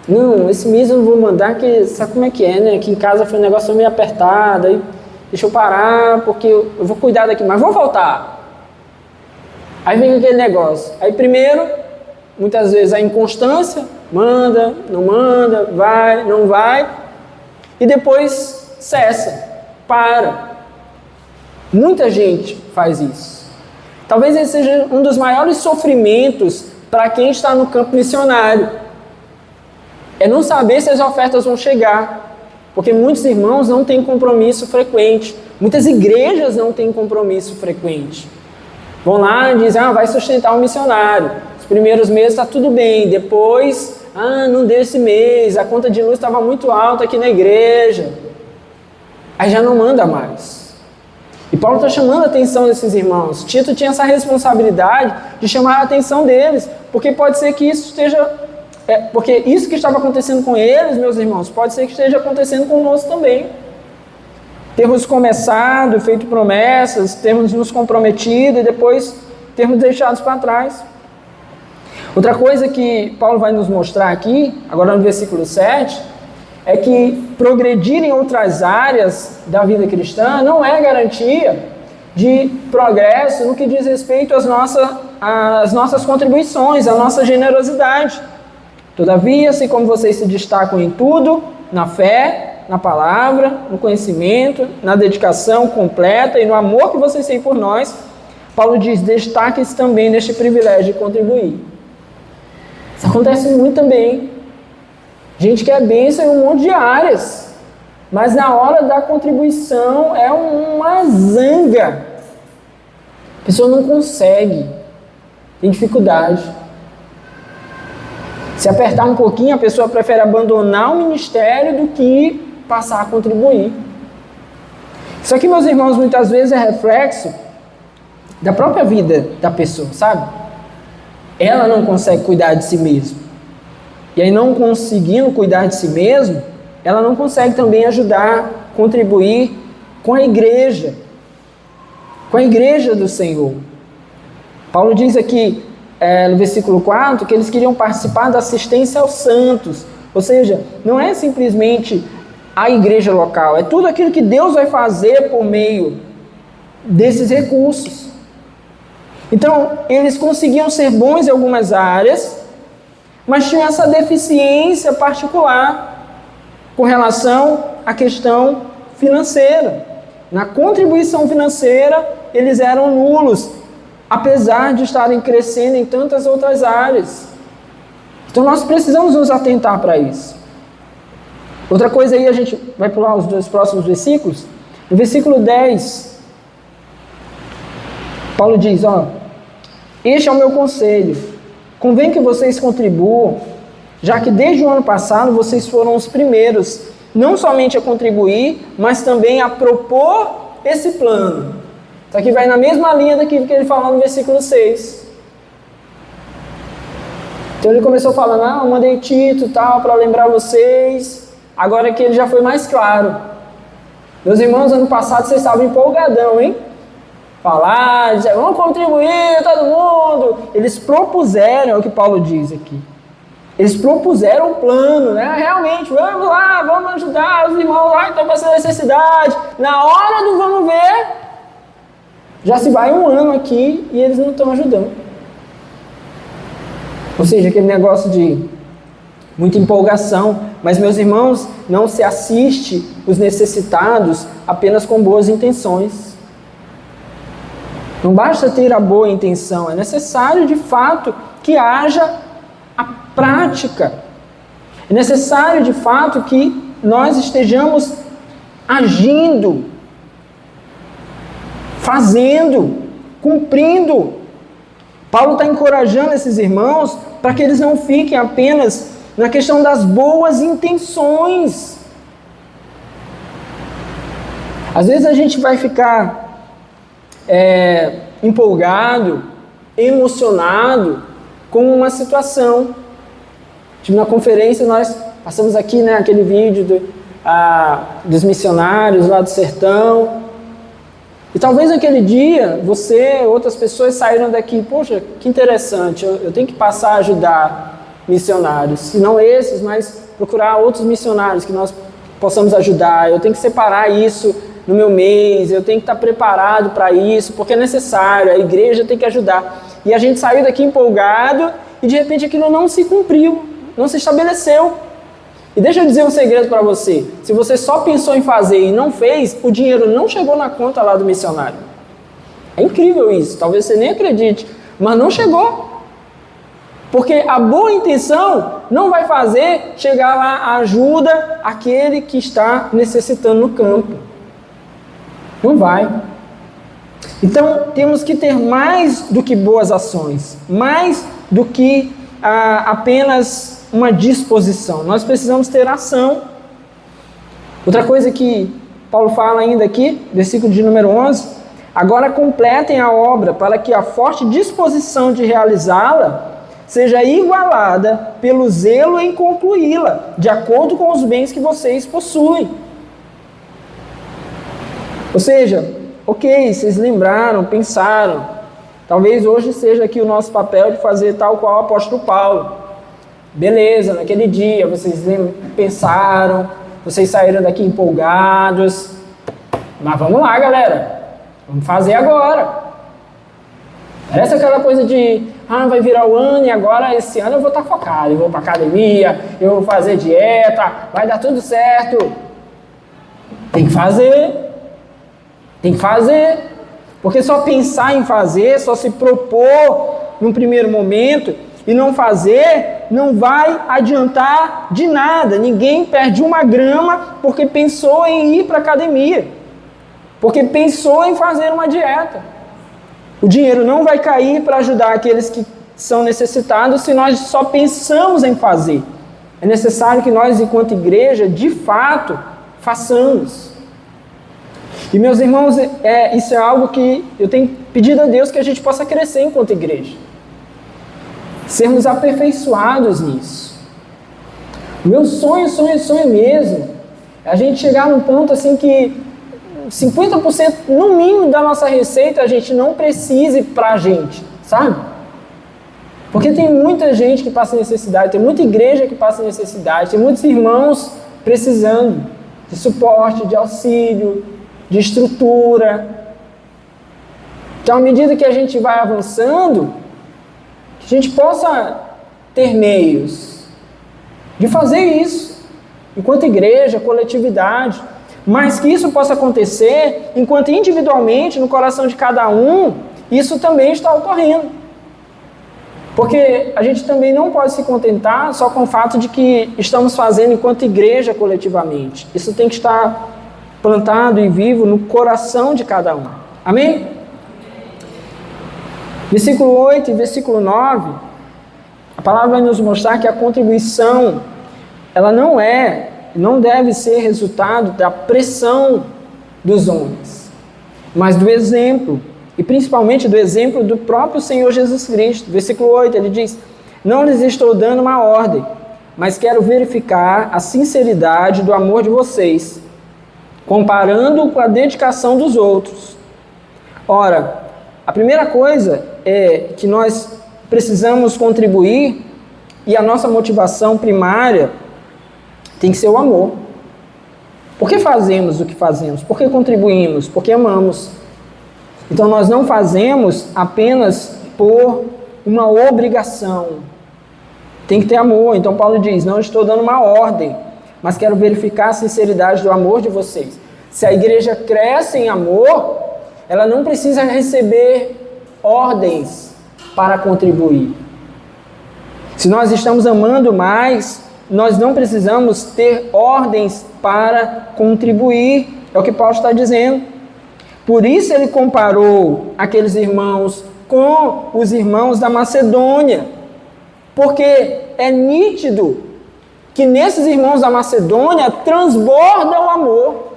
não, esse mês eu não vou mandar, que sabe como é que é, né? Aqui em casa foi um negócio meio apertado, aí deixa eu parar, porque eu vou cuidar daqui, mas vou voltar. Aí vem aquele negócio. Aí primeiro, muitas vezes a inconstância, manda, vai, não vai. E depois cessa, para. Muita gente faz isso. Talvez esse seja um dos maiores sofrimentos para quem está no campo missionário. É não saber se as ofertas vão chegar. Porque muitos irmãos não têm compromisso frequente. Muitas igrejas não têm compromisso frequente. Vão lá e dizem, vai sustentar um missionário. Os primeiros meses está tudo bem. Depois, não deu esse mês. A conta de luz estava muito alta aqui na igreja. Aí já não manda mais. E Paulo está chamando a atenção desses irmãos. Tito tinha essa responsabilidade de chamar a atenção deles. Porque pode ser que isso esteja... porque isso que estava acontecendo com eles, meus irmãos, pode ser que esteja acontecendo conosco também. Termos começado, feito promessas, termos nos comprometido e depois termos deixados para trás. Outra coisa que Paulo vai nos mostrar aqui, agora no versículo 7, é que progredir em outras áreas da vida cristã não é garantia de progresso no que diz respeito às nossas contribuições, à nossa generosidade. Todavia, assim como vocês se destacam em tudo, na fé, na palavra, no conhecimento, na dedicação completa e no amor que vocês têm por nós, Paulo diz, destaque-se também neste privilégio de contribuir. Isso acontece muito também. Gente que é bênção em um monte de áreas, mas na hora da contribuição é uma zanga. A pessoa não consegue, tem dificuldade. Se apertar um pouquinho, a pessoa prefere abandonar o ministério do que passar a contribuir. Isso aqui, meus irmãos, muitas vezes é reflexo da própria vida da pessoa, sabe? Ela não consegue cuidar de si mesma. E aí, não conseguindo cuidar de si mesma, ela não consegue também ajudar, contribuir com a igreja do Senhor. Paulo diz aqui, no versículo 4, que eles queriam participar da assistência aos santos. Ou seja, não é simplesmente a igreja local, é tudo aquilo que Deus vai fazer por meio desses recursos. Então, eles conseguiam ser bons em algumas áreas, mas tinham essa deficiência particular com relação à questão financeira. Na contribuição financeira, eles eram nulos, apesar de estarem crescendo em tantas outras áreas. Então nós precisamos nos atentar para isso. Outra coisa aí, a gente vai pular os dois próximos versículos. No versículo 10, Paulo diz, este é o meu conselho, convém que vocês contribuam, já que desde o ano passado vocês foram os primeiros, não somente a contribuir, mas também a propor esse plano. Isso aqui vai na mesma linha daquilo que ele falou no versículo 6. Então ele começou falando, mandei Tito tal, para lembrar vocês, agora que ele já foi mais claro. Meus irmãos, ano passado vocês estavam empolgadão, hein? Falar, vamos contribuir, todo mundo. Eles propuseram, é o que Paulo diz aqui. Eles propuseram um plano, né? Realmente, vamos lá, vamos ajudar os irmãos lá que estão passando necessidade. Na hora do vamos ver, já se vai um ano aqui e eles não estão ajudando. Ou seja, aquele negócio de muita empolgação. Mas, meus irmãos, não se assiste os necessitados apenas com boas intenções. Não basta ter a boa intenção, é necessário de fato que haja a prática. É necessário de fato que nós estejamos agindo, fazendo, cumprindo. Paulo está encorajando esses irmãos para que eles não fiquem apenas na questão das boas intenções. Às vezes a gente vai ficar empolgado, emocionado com uma situação. Tipo, na conferência nós passamos aqui, né, aquele vídeo dos missionários lá do sertão. E talvez naquele dia você, outras pessoas saíram daqui, poxa, que interessante, eu tenho que passar a ajudar missionários. Se não esses, mas procurar outros missionários que nós possamos ajudar. Eu tenho que separar isso no meu mês, eu tenho que estar preparado para isso, porque é necessário, a igreja tem que ajudar. E a gente saiu daqui empolgado e de repente aquilo não se cumpriu, não se estabeleceu. E deixa eu dizer um segredo para você, se você só pensou em fazer e não fez, o dinheiro não chegou na conta lá do missionário. É incrível isso, talvez você nem acredite, mas não chegou. Porque a boa intenção não vai fazer chegar lá a ajuda àquele que está necessitando no campo. Não vai. Então, temos que ter mais do que boas ações, mais do que apenas uma disposição. Nós precisamos ter ação. Outra coisa que Paulo fala ainda aqui, versículo de número 11, agora completem a obra para que a forte disposição de realizá-la seja igualada pelo zelo em concluí-la, de acordo com os bens que vocês possuem. Ou seja, ok, vocês lembraram, pensaram, talvez hoje seja aqui o nosso papel de fazer tal qual o apóstolo Paulo. Beleza, naquele dia vocês pensaram, vocês saíram daqui empolgados, mas vamos lá, galera, vamos fazer agora. Parece aquela coisa de, vai virar o ano e agora esse ano eu vou estar focado, eu vou para academia, eu vou fazer dieta, vai dar tudo certo. Tem que fazer. Tem que fazer, porque só pensar em fazer, só se propor num primeiro momento e não fazer, não vai adiantar de nada. Ninguém perde uma grama porque pensou em ir para a academia, porque pensou em fazer uma dieta. O dinheiro não vai cair para ajudar aqueles que são necessitados se nós só pensamos em fazer. É necessário que nós, enquanto igreja, de fato, façamos. E meus irmãos, isso é algo que eu tenho pedido a Deus que a gente possa crescer enquanto igreja. Sermos aperfeiçoados nisso. O meu sonho mesmo, é a gente chegar num ponto assim que 50% no mínimo da nossa receita a gente não precise pra gente, sabe? Porque tem muita gente que passa necessidade, tem muita igreja que passa necessidade, tem muitos irmãos precisando de suporte, de auxílio, de estrutura. Então, à medida que a gente vai avançando, que a gente possa ter meios de fazer isso, enquanto igreja, coletividade, mas que isso possa acontecer enquanto individualmente, no coração de cada um, isso também está ocorrendo. Porque a gente também não pode se contentar só com o fato de que estamos fazendo enquanto igreja coletivamente. Isso tem que estar plantado e vivo no coração de cada um. Amém? Versículo 8 e versículo 9, a palavra vai nos mostrar que a contribuição, ela não deve ser resultado da pressão dos homens, mas do exemplo, e principalmente do exemplo do próprio Senhor Jesus Cristo. Versículo 8, ele diz: não lhes estou dando uma ordem, mas quero verificar a sinceridade do amor de vocês, comparando com a dedicação dos outros. Ora, a primeira coisa é que nós precisamos contribuir, e a nossa motivação primária tem que ser o amor. Por que fazemos o que fazemos? Por que contribuímos? Porque amamos. Então nós não fazemos apenas por uma obrigação. Tem que ter amor. Então Paulo diz: não estou dando uma ordem, mas quero verificar a sinceridade do amor de vocês. Se a igreja cresce em amor, ela não precisa receber ordens para contribuir. Se nós estamos amando mais, nós não precisamos ter ordens para contribuir. É o que Paulo está dizendo. Por isso ele comparou aqueles irmãos com os irmãos da Macedônia. Porque é nítido que nesses irmãos da Macedônia transborda o amor.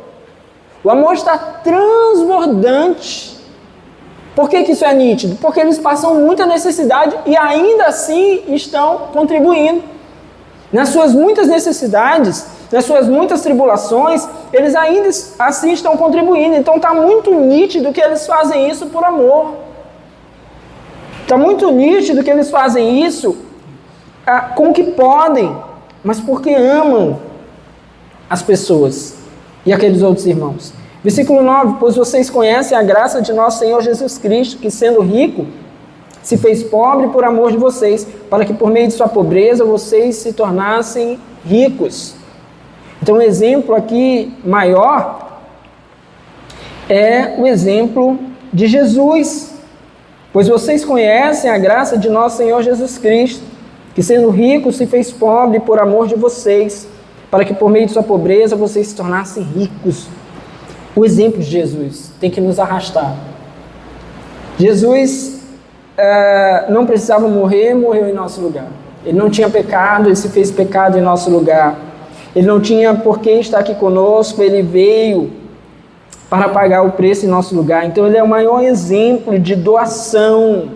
O amor está transbordante. Por que isso é nítido? Porque eles passam muita necessidade e ainda assim estão contribuindo. Nas suas muitas necessidades, nas suas muitas tribulações, eles ainda assim estão contribuindo. Então está muito nítido que eles fazem isso por amor. Está muito nítido que eles fazem isso com o que podem, mas porque amam as pessoas e aqueles outros irmãos. Versículo 9: pois vocês conhecem a graça de nosso Senhor Jesus Cristo, que sendo rico, se fez pobre por amor de vocês, para que por meio de sua pobreza vocês se tornassem ricos. Então o exemplo aqui maior é o exemplo de Jesus. Pois vocês conhecem a graça de nosso Senhor Jesus Cristo, que sendo rico se fez pobre por amor de vocês, para que por meio de sua pobreza vocês se tornassem ricos. O exemplo de Jesus tem que nos arrastar. Jesus não precisava morrer, morreu em nosso lugar. Ele não tinha pecado, ele se fez pecado em nosso lugar. Ele não tinha por que estar aqui conosco, ele veio para pagar o preço em nosso lugar. Então ele é o maior exemplo de doação.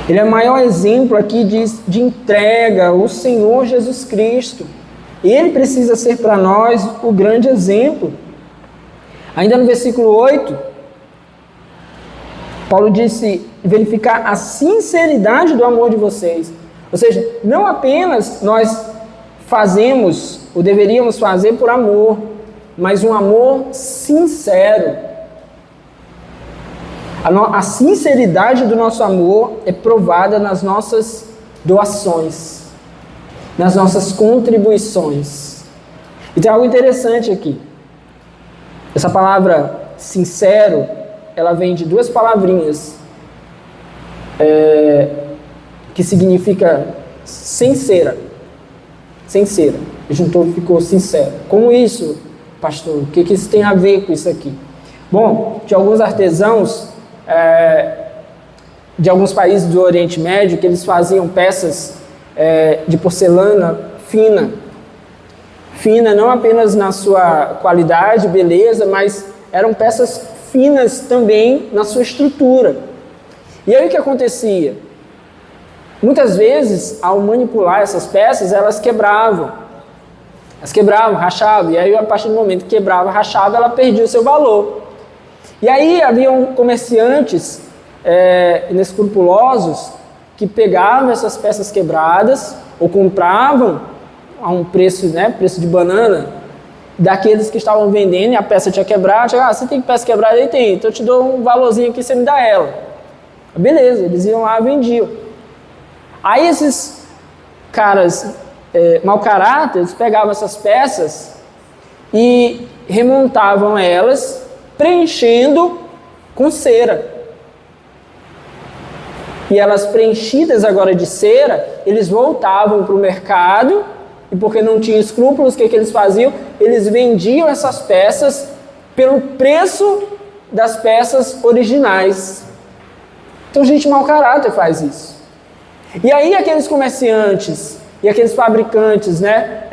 Ele é o maior exemplo aqui de entrega, o Senhor Jesus Cristo. Ele precisa ser para nós o grande exemplo. Ainda no versículo 8, Paulo disse: verificar a sinceridade do amor de vocês. Ou seja, não apenas nós fazemos, ou deveríamos fazer por amor, mas um amor sincero. A sinceridade do nosso amor é provada nas nossas doações, nas nossas contribuições. E tem algo interessante aqui. Essa palavra sincero, ela vem de duas palavrinhas que significa sincera. Sincera. Juntou, ficou sincero. Como isso, pastor? O que isso tem a ver com isso aqui? Bom, tinha alguns artesãos de alguns países do Oriente Médio que eles faziam peças de porcelana fina. Fina não apenas na sua qualidade, beleza, mas eram peças finas também na sua estrutura. E aí o que acontecia? Muitas vezes, ao manipular essas peças, elas quebravam. Elas quebravam, rachavam, e aí a partir do momento que quebrava, rachava, ela perdia o seu valor. E aí haviam comerciantes inescrupulosos que pegavam essas peças quebradas ou compravam a um preço, preço de banana, daqueles que estavam vendendo e a peça tinha quebrado. Você tem peça quebrada? Aí tem, então eu te dou um valorzinho aqui, você me dá ela. Beleza, eles iam lá e vendiam. Aí esses caras mau caráter, eles pegavam essas peças e remontavam elas, preenchendo com cera. E elas preenchidas agora de cera, eles voltavam para o mercado, e porque não tinham escrúpulos, o que eles faziam? Eles vendiam essas peças pelo preço das peças originais. Então gente mau caráter faz isso. E aí aqueles comerciantes e aqueles fabricantes, né,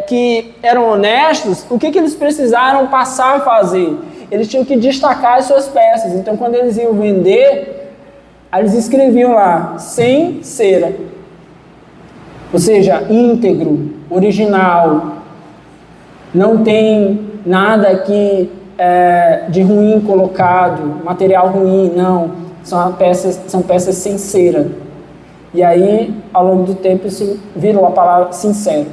que eram honestos, o que eles precisaram passar a fazer? Eles tinham que destacar as suas peças. Então quando eles iam vender, eles escreviam lá, sem cera. Ou seja, íntegro, original, não tem nada aqui de ruim colocado, material ruim, não. São peças sem cera. E aí, ao longo do tempo, isso virou a palavra sincero.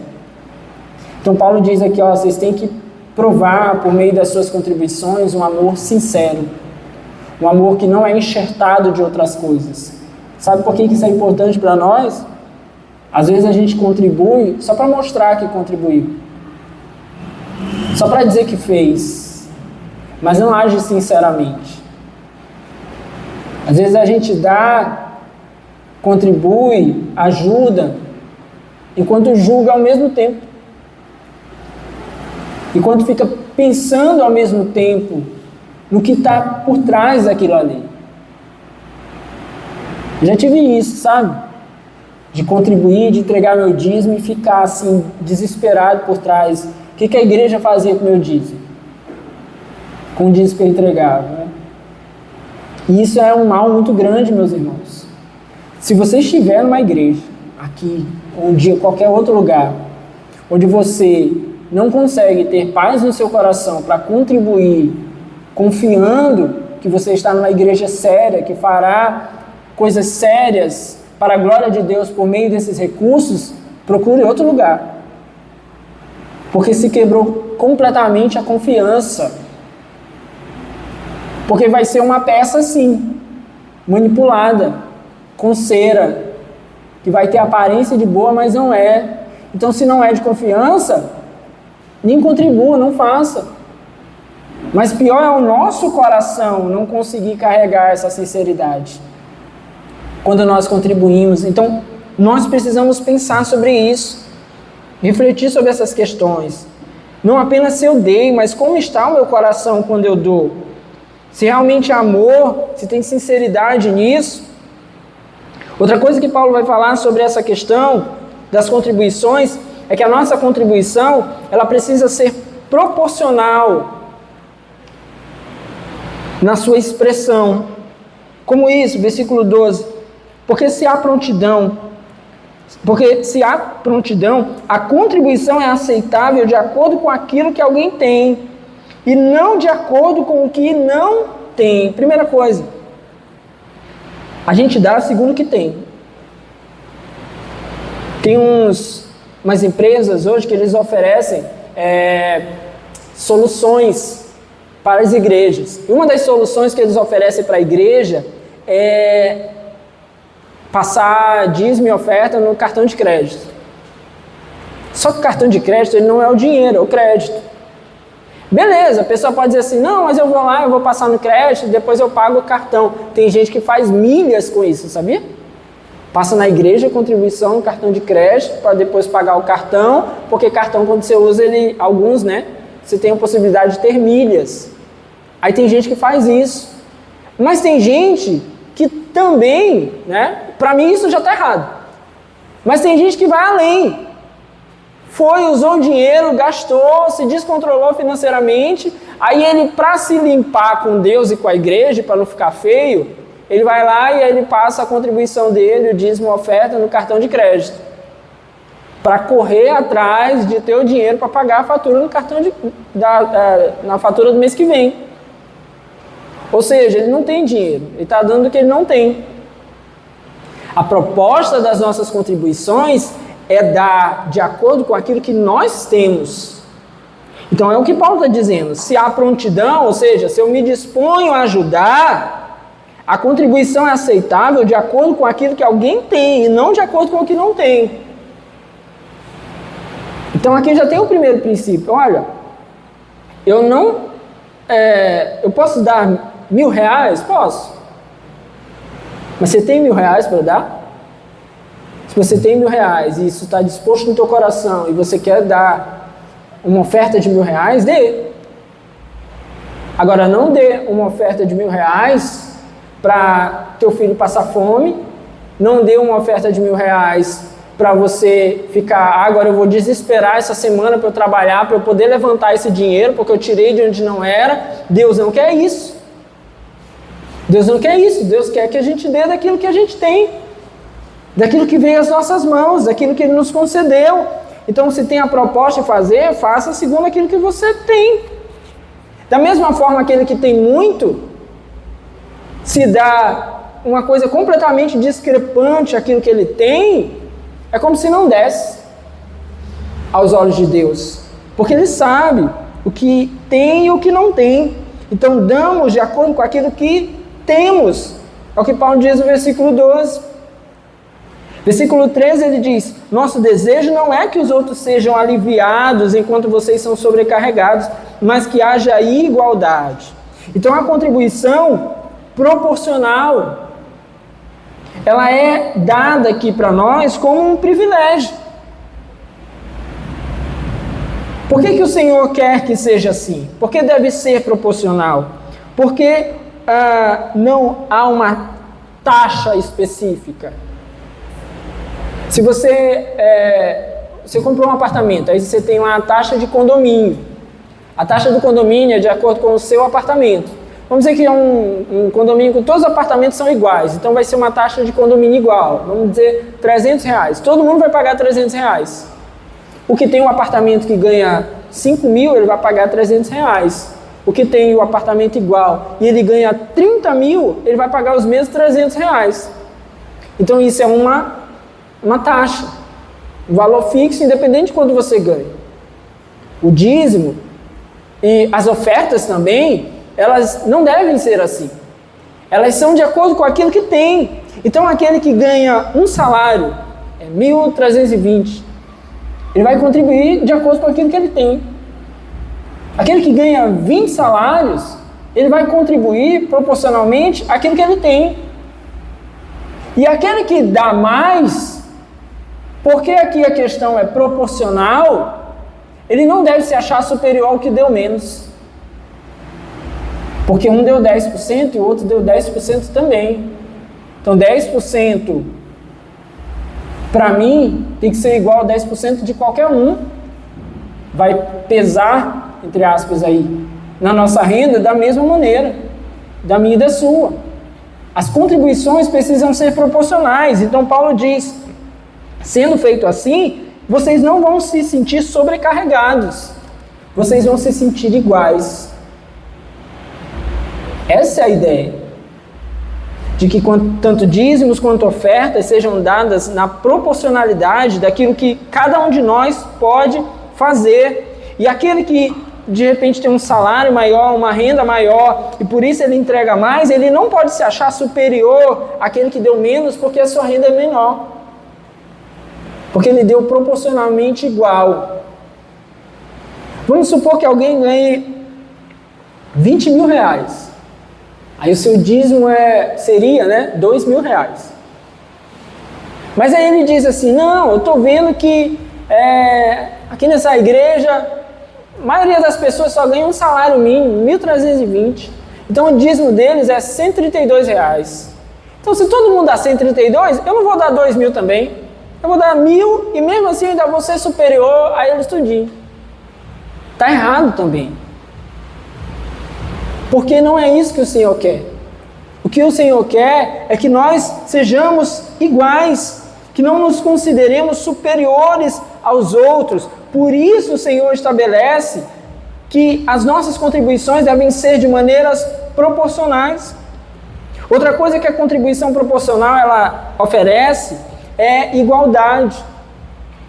Então Paulo diz aqui, ó, vocês têm que provar, por meio das suas contribuições, um amor sincero. Um amor que não é enxertado de outras coisas. Sabe por que isso é importante para nós? Às vezes a gente contribui só para mostrar que contribuiu. Só para dizer que fez. Mas não age sinceramente. Às vezes a gente dá, contribui, ajuda, enquanto julga ao mesmo tempo. Enquanto fica pensando ao mesmo tempo no que está por trás daquilo ali. Já tive isso, sabe? De contribuir, de entregar meu dízimo e ficar assim, desesperado por trás. O que a igreja fazia com o meu dízimo? Com o dízimo que eu entregava, né? E isso é um mal muito grande, meus irmãos. Se você estiver numa igreja, aqui, ou um dia, em qualquer outro lugar, onde você não consegue ter paz no seu coração para contribuir, confiando que você está numa igreja séria, que fará coisas sérias para a glória de Deus por meio desses recursos, procure outro lugar. Porque se quebrou completamente a confiança. Porque vai ser uma peça assim, manipulada, com cera, que vai ter aparência de boa, mas não é. Então, se não é de confiança, nem contribua, não faça. Mas pior é o nosso coração não conseguir carregar essa sinceridade quando nós contribuímos. Então, nós precisamos pensar sobre isso, refletir sobre essas questões. Não apenas se eu dei, mas como está o meu coração quando eu dou? Se realmente é amor, se tem sinceridade nisso. Outra coisa que Paulo vai falar sobre essa questão das contribuições é que a nossa contribuição, ela precisa ser proporcional na sua expressão. Como isso? Versículo 12. Porque se há prontidão, a contribuição é aceitável de acordo com aquilo que alguém tem e não de acordo com o que não tem. Primeira coisa, a gente dá segundo o que tem. Tem umas empresas hoje que eles oferecem soluções para as igrejas. E uma das soluções que eles oferecem para a igreja é passar dízimo e oferta no cartão de crédito. Só que o cartão de crédito ele não é o dinheiro, é o crédito. Beleza, a pessoa pode dizer assim, não, mas eu vou lá, eu vou passar no crédito, depois eu pago o cartão. Tem gente que faz milhas com isso, sabia? Passa na igreja, contribuição no cartão de crédito, para depois pagar o cartão, porque cartão quando você usa ele, alguns, né, você tem a possibilidade de ter milhas. Aí tem gente que faz isso. Mas tem gente que também, né, para mim isso já está errado. Mas tem gente que vai além. Usou o dinheiro, gastou, se descontrolou financeiramente, aí ele, para se limpar com Deus e com a igreja, para não ficar feio, ele vai lá e ele passa a contribuição dele, o dízimo, a oferta, no cartão de crédito. Para correr atrás de ter o dinheiro para pagar a fatura no cartão na fatura do mês que vem. Ou seja, ele não tem dinheiro, ele está dando o que ele não tem. A proposta das nossas contribuições é dar de acordo com aquilo que nós temos. Então é o que Paulo está dizendo. Se há prontidão, ou seja, se eu me disponho a ajudar, a contribuição é aceitável de acordo com aquilo que alguém tem e não de acordo com o que não tem. Então aqui já tem o primeiro princípio. Olha, eu posso dar R$1.000? Posso. Mas você tem R$1.000 para dar? Se você tem R$1.000 e isso está disposto no teu coração e você quer dar uma oferta de R$1.000, dê. Agora não dê uma oferta de R$1.000 para teu filho passar fome, não deu uma oferta de R$1.000 para você ficar, agora eu vou desesperar essa semana para eu trabalhar, para eu poder levantar esse dinheiro, porque eu tirei de onde não era. Deus não quer isso. Deus não quer isso. Deus quer que a gente dê daquilo que a gente tem, daquilo que veio às nossas mãos, daquilo que Ele nos concedeu. Então, se tem a proposta de fazer, faça segundo aquilo que você tem. Da mesma forma, aquele que tem muito, se dá uma coisa completamente discrepante àquilo que ele tem, é como se não desse aos olhos de Deus. Porque Ele sabe o que tem e o que não tem. Então, damos de acordo com aquilo que temos. É o que Paulo diz no versículo 12. Versículo 13 ele diz: nosso desejo não é que os outros sejam aliviados enquanto vocês são sobrecarregados, mas que haja igualdade. Então a contribuição proporcional, ela é dada aqui para nós como um privilégio. Por que o Senhor quer que seja assim? Porque deve ser proporcional. Porque não há uma taxa específica. Se você comprou um apartamento, aí você tem uma taxa de condomínio. A taxa do condomínio é de acordo com o seu apartamento. Vamos dizer que é um condomínio que todos os apartamentos são iguais, então vai ser uma taxa de condomínio igual. Vamos dizer R$300. Todo mundo vai pagar R$300. O que tem um apartamento que ganha 5 mil, ele vai pagar R$300. O que tem o apartamento igual e ele ganha 30 mil, ele vai pagar os mesmos R$300. Então isso é uma taxa, um valor fixo, independente de quanto você ganha. O dízimo e as ofertas também, elas não devem ser assim. Elas são de acordo com aquilo que tem. Então aquele que ganha um salário, 1.320, ele vai contribuir de acordo com aquilo que ele tem. Aquele que ganha 20 salários, ele vai contribuir proporcionalmente àquilo que ele tem. E aquele que dá mais, porque aqui a questão é proporcional, ele não deve se achar superior ao que deu menos. Porque um deu 10% e o outro deu 10% também. Então 10% para mim tem que ser igual a 10% de qualquer um. Vai pesar, entre aspas aí, na nossa renda da mesma maneira, da minha e da sua. As contribuições precisam ser proporcionais. Então Paulo diz, sendo feito assim, vocês não vão se sentir sobrecarregados. Vocês vão se sentir iguais. Essa é a ideia. De que tanto dízimos quanto ofertas sejam dadas na proporcionalidade daquilo que cada um de nós pode fazer. E aquele que de repente tem um salário maior, uma renda maior, e por isso ele entrega mais, ele não pode se achar superior àquele que deu menos, porque a sua renda é menor. Porque ele deu proporcionalmente igual. Vamos supor que alguém ganhe 20 mil reais. Aí o seu dízimo seria, R$2.000. Mas aí ele diz assim, não, eu estou vendo que aqui nessa igreja, a maioria das pessoas só ganha um salário mínimo, 1.320. Então o dízimo deles é R$132. Então se todo mundo dá 132, eu não vou dar 2.000 também. Eu vou dar 1.000 e mesmo assim ainda vou ser superior a eles tudinho. Está errado também. Porque não é isso que o Senhor quer. O que o Senhor quer é que nós sejamos iguais, que não nos consideremos superiores aos outros. Por isso o Senhor estabelece que as nossas contribuições devem ser de maneiras proporcionais. Outra coisa que a contribuição proporcional ela oferece é igualdade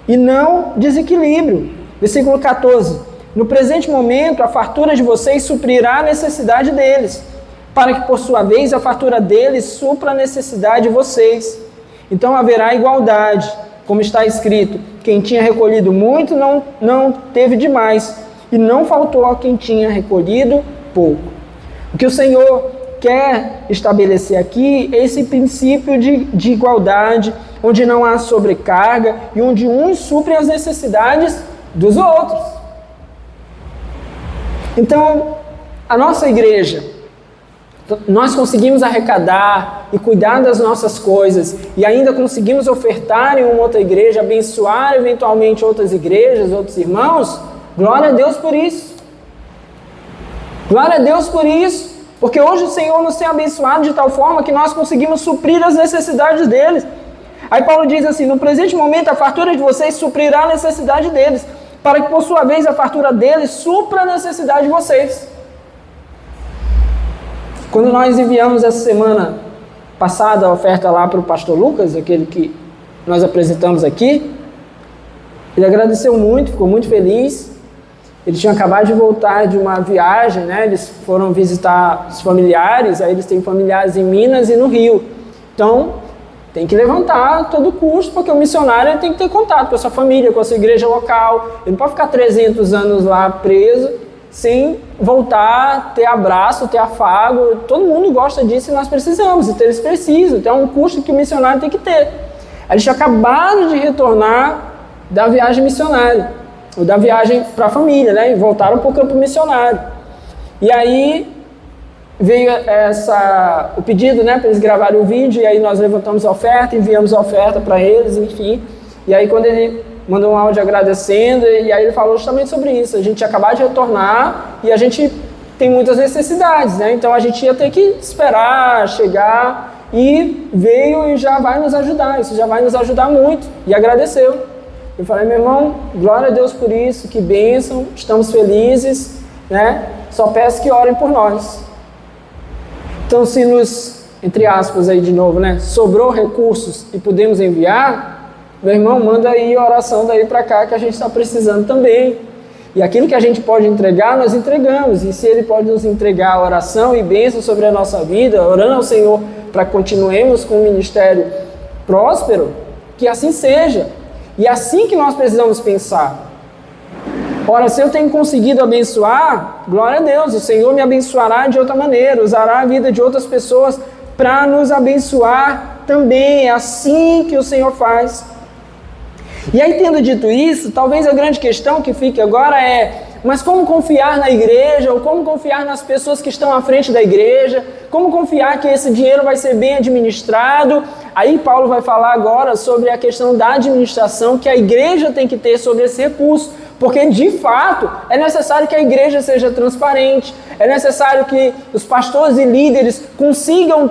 e não desequilíbrio. Versículo 14. No presente momento, a fartura de vocês suprirá a necessidade deles, para que, por sua vez, a fartura deles supra a necessidade de vocês. Então haverá igualdade, como está escrito, quem tinha recolhido muito não teve demais, e não faltou a quem tinha recolhido pouco. O que o Senhor quer estabelecer aqui é esse princípio de igualdade, onde não há sobrecarga e onde uns suprem as necessidades dos outros. Então, a nossa igreja nós conseguimos arrecadar e cuidar das nossas coisas e ainda conseguimos ofertar em uma outra igreja, abençoar eventualmente outras igrejas, outros irmãos, glória a Deus por isso. Glória a Deus por isso, porque hoje o Senhor nos tem abençoado de tal forma que nós conseguimos suprir as necessidades deles. Aí Paulo diz assim: no presente momento a fartura de vocês suprirá a necessidade deles, para que por sua vez a fartura deles supra a necessidade de vocês. Quando nós enviamos essa semana passada a oferta lá para o pastor Lucas, aquele que nós apresentamos aqui, ele agradeceu muito, ficou muito feliz. Ele tinha acabado de voltar de uma viagem, né? Eles foram visitar os familiares, aí eles têm familiares em Minas e no Rio. Então, tem que levantar a todo custo, porque o missionário ele tem que ter contato com a sua família, com a sua igreja local. Ele não pode ficar 300 anos lá preso, sem voltar, ter abraço, ter afago. Todo mundo gosta disso e nós precisamos, então eles precisam. Então é um custo que o missionário tem que ter. Eles tinham acabado de retornar da viagem missionária, ou da viagem para a família, né? E voltaram para o campo missionário. E aí veio o pedido, né, para eles gravarem o vídeo, e aí nós levantamos a oferta, enviamos a oferta para eles, enfim. E aí quando ele mandou um áudio agradecendo, e aí ele falou justamente sobre isso. A gente ia acabar de retornar e a gente tem muitas necessidades, né? Então a gente ia ter que esperar, chegar, e veio e já vai nos ajudar. Isso já vai nos ajudar muito. E agradeceu. Eu falei: meu irmão, glória a Deus por isso, que bênção, estamos felizes, né? Só peço que orem por nós. Então, se nos, entre aspas aí de novo, né, sobrou recursos e podemos enviar, meu irmão, manda aí a oração daí para cá que a gente está precisando também. E aquilo que a gente pode entregar, nós entregamos. E se Ele pode nos entregar a oração e bênção sobre a nossa vida, orando ao Senhor para que continuemos com o ministério próspero, que assim seja. E é assim que nós precisamos pensar. Ora, se eu tenho conseguido abençoar, glória a Deus, o Senhor me abençoará de outra maneira, usará a vida de outras pessoas para nos abençoar também. É assim que o Senhor faz. E aí, tendo dito isso, talvez a grande questão que fique agora é: mas como confiar na igreja, ou como confiar nas pessoas que estão à frente da igreja? Como confiar que esse dinheiro vai ser bem administrado? Aí Paulo vai falar agora sobre a questão da administração que a igreja tem que ter sobre esse recurso. Porque, de fato, é necessário que a igreja seja transparente, é necessário que os pastores e líderes consigam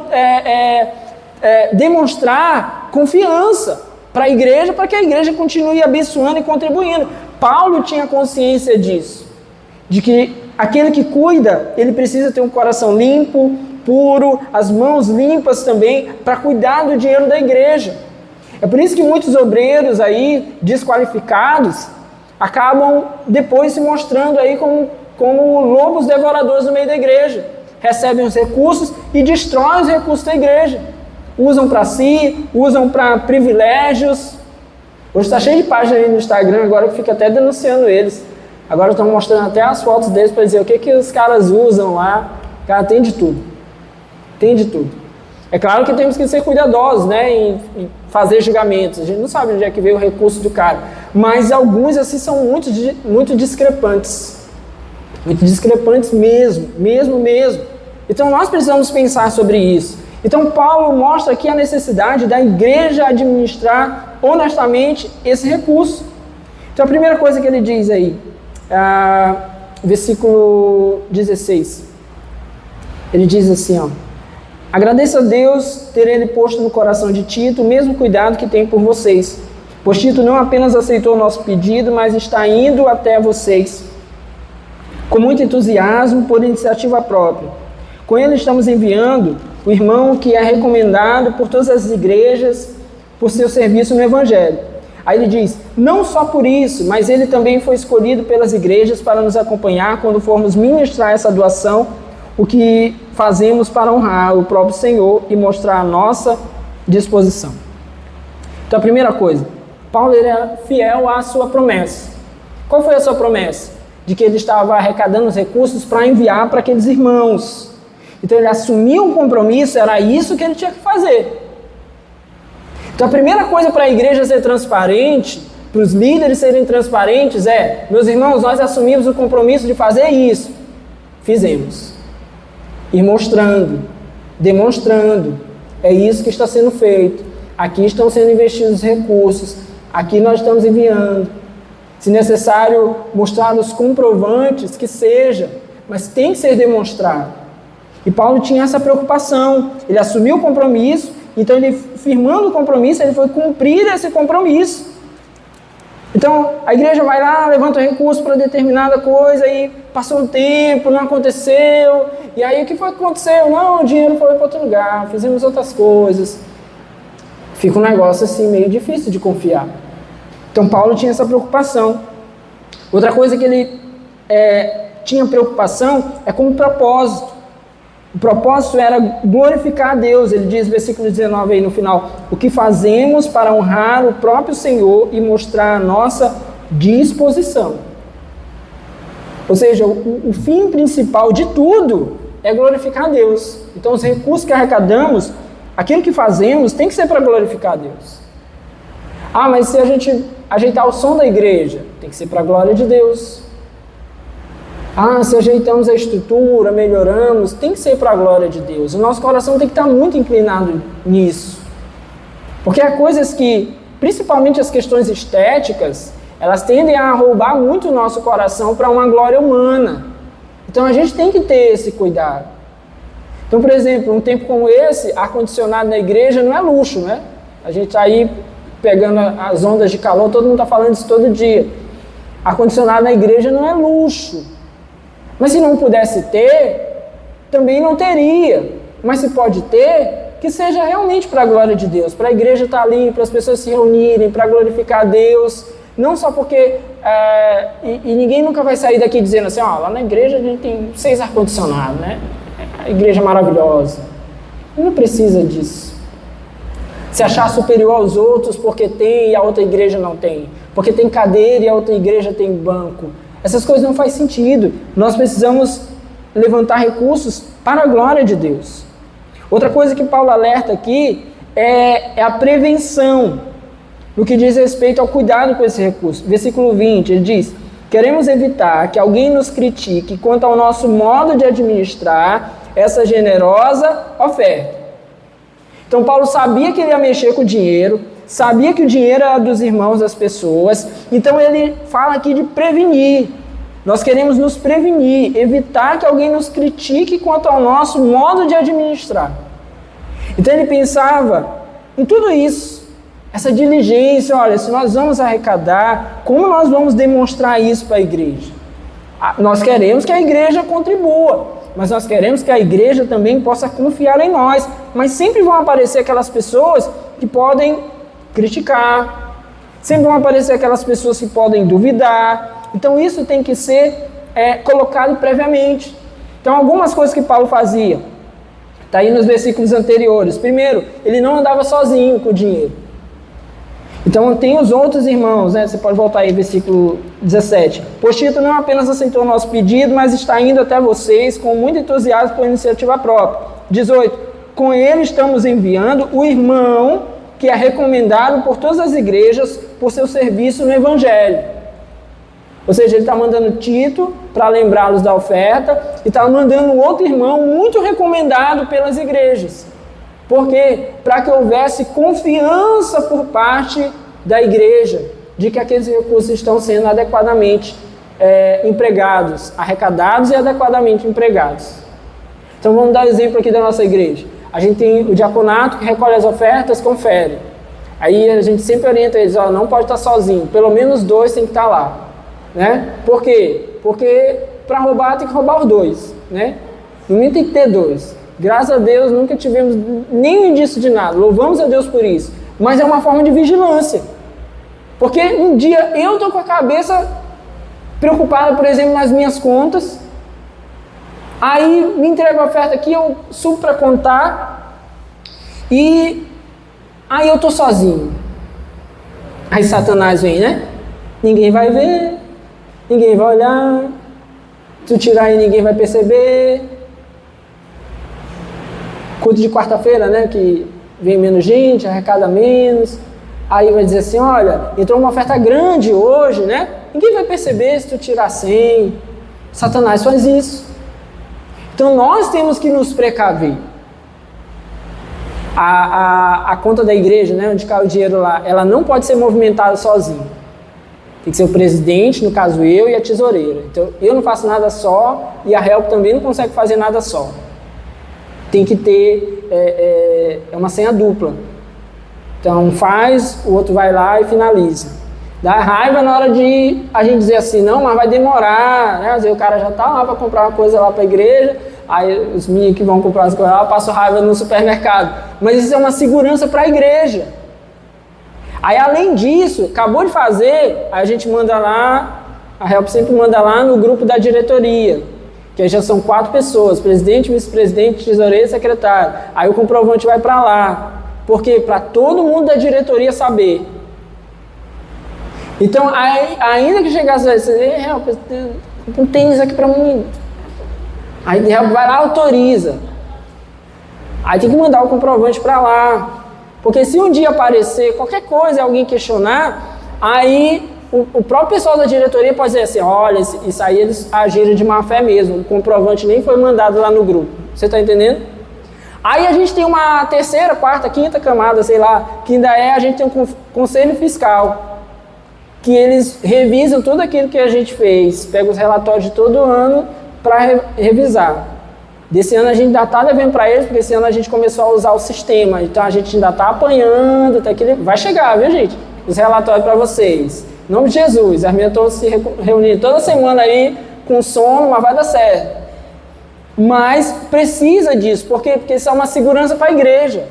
demonstrar confiança para a igreja, para que a igreja continue abençoando e contribuindo. Paulo tinha consciência disso, de que aquele que cuida, ele precisa ter um coração limpo, puro, as mãos limpas também, para cuidar do dinheiro da igreja. É por isso que muitos obreiros aí, desqualificados, acabam depois se mostrando aí como lobos devoradores no meio da igreja. Recebem os recursos e destroem os recursos da igreja. Usam para si, usam para privilégios. Hoje está cheio de páginas aí no Instagram, agora eu fico até denunciando eles. Agora estão mostrando até as fotos deles para dizer o que os caras usam lá. Cara, tem de tudo. Tem de tudo. É claro que temos que ser cuidadosos, né, em fazer julgamentos. A gente não sabe onde é que veio o recurso do cara. Mas alguns assim são muito discrepantes. Muito discrepantes mesmo. Então nós precisamos pensar sobre isso. Então Paulo mostra aqui a necessidade da igreja administrar honestamente esse recurso. Então a primeira coisa que ele diz aí, versículo 16. Ele diz assim, ó: agradeço a Deus ter Ele posto no coração de Tito o mesmo cuidado que tem por vocês, pois Tito não apenas aceitou o nosso pedido, mas está indo até vocês com muito entusiasmo por iniciativa própria. Com ele estamos enviando o irmão que é recomendado por todas as igrejas por seu serviço no Evangelho. Aí ele diz: não só por isso, mas ele também foi escolhido pelas igrejas para nos acompanhar quando formos ministrar essa doação, o que fazemos para honrar o próprio Senhor e mostrar a nossa disposição. Então a primeira coisa, Paulo era fiel à sua promessa. Qual foi a sua promessa? De que ele estava arrecadando os recursos para enviar para aqueles irmãos. Então ele assumiu um compromisso, era isso que ele tinha que fazer. Então a primeira coisa para a igreja ser transparente, para os líderes serem transparentes meus irmãos, nós assumimos o compromisso de fazer isso. Fizemos. ir mostrando, demonstrando. É isso que está sendo feito. Aqui estão sendo investidos recursos. Aqui nós estamos enviando. Se necessário, mostrar os comprovantes, que seja, mas tem que ser demonstrado. E Paulo tinha essa preocupação. Ele assumiu o compromisso, então ele, firmando o compromisso, ele foi cumprir esse compromisso. Então, a igreja vai lá, levanta recurso para determinada coisa, e passou um tempo, não aconteceu, e aí o que foi que aconteceu? Não, o dinheiro foi para outro lugar, fizemos outras coisas. Fica um negócio assim meio difícil de confiar. Então, Paulo tinha essa preocupação. Outra coisa que ele tinha preocupação é com o propósito. O propósito era glorificar a Deus. Ele diz, versículo 19 aí no final, o que fazemos para honrar o próprio Senhor e mostrar a nossa disposição. Ou seja, o fim principal de tudo é glorificar a Deus. Então os recursos que arrecadamos, aquilo que fazemos tem que ser para glorificar a Deus. Ah, mas se a gente ajeitar o som da igreja, tem que ser para a glória de Deus. Ah, se ajeitamos a estrutura, melhoramos, tem que ser para a glória de Deus. O nosso coração tem que estar muito inclinado nisso. Porque há coisas que, principalmente as questões estéticas, elas tendem a roubar muito o nosso coração para uma glória humana. Então a gente tem que ter esse cuidado. Então, por exemplo, um tempo como esse, ar-condicionado na igreja não é luxo, né? A gente está aí pegando as ondas de calor, todo mundo está falando isso todo dia. Ar-condicionado na igreja não é luxo. Mas se não pudesse ter, também não teria. Mas se pode ter, que seja realmente para a glória de Deus, para a igreja estar ali, para as pessoas se reunirem, para glorificar a Deus. Não só porque... E ninguém nunca vai sair daqui dizendo assim, ó, lá na igreja a gente tem 6 ar-condicionados, né? A igreja é maravilhosa. Não precisa disso. Se achar superior aos outros porque tem e a outra igreja não tem. Porque tem cadeira e a outra igreja tem banco. Essas coisas não fazem sentido. Nós precisamos levantar recursos para a glória de Deus. Outra coisa que Paulo alerta aqui é a prevenção, no que diz respeito ao cuidado com esse recurso. Versículo 20, ele diz, queremos evitar que alguém nos critique quanto ao nosso modo de administrar essa generosa oferta. Então Paulo sabia que ele ia mexer com o dinheiro, sabia que o dinheiro era dos irmãos das pessoas, então ele fala aqui de prevenir. Nós queremos nos prevenir, evitar que alguém nos critique quanto ao nosso modo de administrar. Então ele pensava em tudo isso, essa diligência, olha, se nós vamos arrecadar, como nós vamos demonstrar isso para a igreja? Nós queremos que a igreja contribua, mas nós queremos que a igreja também possa confiar em nós, mas sempre vão aparecer aquelas pessoas que podem criticar, sempre vão aparecer aquelas pessoas que podem duvidar, então isso tem que ser colocado previamente. Então algumas coisas que Paulo fazia, está aí nos versículos anteriores. Primeiro, ele não andava sozinho com o dinheiro. Então tem os outros irmãos, né? Você pode voltar aí, versículo 17. Pois Tito não apenas aceitou o nosso pedido, mas está indo até vocês com muito entusiasmo por iniciativa própria. 18. Com ele estamos enviando o irmão que é recomendado por todas as igrejas por seu serviço no Evangelho. Ou seja, ele está mandando Tito para lembrá-los da oferta e está mandando outro irmão muito recomendado pelas igrejas. Por quê? Para que houvesse confiança por parte da igreja de que aqueles recursos estão sendo adequadamente empregados, arrecadados e adequadamente empregados. Então vamos dar exemplo aqui da nossa igreja. A gente tem o diaconato que recolhe as ofertas, confere. Aí a gente sempre orienta eles, ó, não pode estar sozinho, pelo menos 2 tem que estar lá. Né? Por quê? Porque para roubar tem que roubar os 2. Né? No mínimo tem que ter 2. Graças a Deus nunca tivemos nenhum indício de nada. Louvamos a Deus por isso. Mas é uma forma de vigilância. Porque um dia eu estou com a cabeça preocupada, por exemplo, nas minhas contas. Aí me entrega a oferta aqui, eu subo para contar. E aí eu estou sozinho. Aí Satanás vem, né? Ninguém vai ver. Ninguém vai olhar. Se tu tirar aí, ninguém vai perceber. Culto de quarta-feira, né? Que vem menos gente, arrecada menos. Aí vai dizer assim, olha, entrou uma oferta grande hoje, né? Ninguém vai perceber se tu tirar 100. Satanás faz isso. Então nós temos que nos precaver. A conta da igreja, né, onde cai o dinheiro lá, ela não pode ser movimentada sozinha. Tem que ser o presidente, no caso eu, e a tesoureira. Então eu não faço nada só e a Help também não consegue fazer nada só. Tem que ter uma senha dupla. Então faz, o outro vai lá e finaliza. Dá raiva na hora de a gente dizer assim, não, mas vai demorar, né? Às vezes o cara já está lá para comprar uma coisa lá para a igreja, aí os meninos que vão comprar as coisas lá passam raiva no supermercado. Mas isso é uma segurança para a igreja. Aí além disso, acabou de fazer, a gente manda lá, a Help sempre manda lá no grupo da diretoria, que aí já são 4 pessoas, presidente, vice-presidente, tesoureiro e secretário. Aí o comprovante vai para lá. Por quê? Para todo mundo da diretoria saber. Então, aí, ainda que chegasse a dizer, Help, um tênis aqui para mim. Aí o Help vai lá e autoriza. Aí tem que mandar o comprovante para lá. Porque se um dia aparecer qualquer coisa e alguém questionar, aí o próprio pessoal da diretoria pode dizer assim, olha, isso aí eles agiram de má fé mesmo, o comprovante nem foi mandado lá no grupo. Você está entendendo? Aí a gente tem uma terceira, quarta, quinta camada, sei lá, que ainda a gente tem um conselho fiscal, que eles revisam tudo aquilo que a gente fez, pega os relatórios de todo ano para revisar. Desse ano a gente ainda está devendo para eles, porque esse ano a gente começou a usar o sistema, então a gente ainda está apanhando, até que ele vai chegar, viu gente? Os relatórios para vocês. Em nome de Jesus, as minhas estão se reunindo toda semana aí com sono, mas vai dar certo. Mas precisa disso, por quê? Porque isso é uma segurança para a igreja.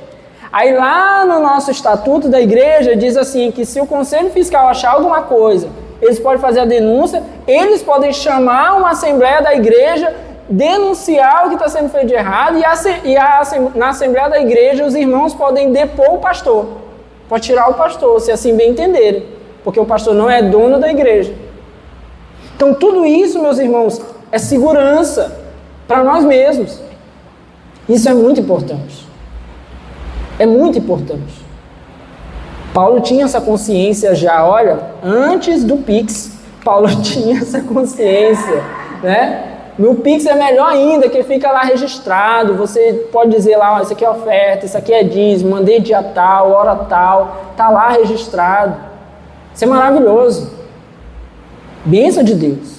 Aí lá no nosso estatuto da igreja diz assim, que se o conselho fiscal achar alguma coisa, eles podem fazer a denúncia, eles podem chamar uma assembleia da igreja, denunciar o que está sendo feito de errado na assembleia da igreja os irmãos podem depor o pastor, pode tirar o pastor, se assim bem entenderem, porque o pastor não é dono da igreja. Então tudo isso, meus irmãos, é segurança para nós mesmos. Isso é muito importante. É muito importante. Paulo tinha essa consciência já, olha, antes do Pix, Paulo tinha essa consciência, né? No Pix é melhor ainda, que fica lá registrado, você pode dizer lá, ó, isso aqui é oferta, isso aqui é dízimo, mandei dia tal, hora tal, está lá registrado. Isso é maravilhoso. Bênção de Deus.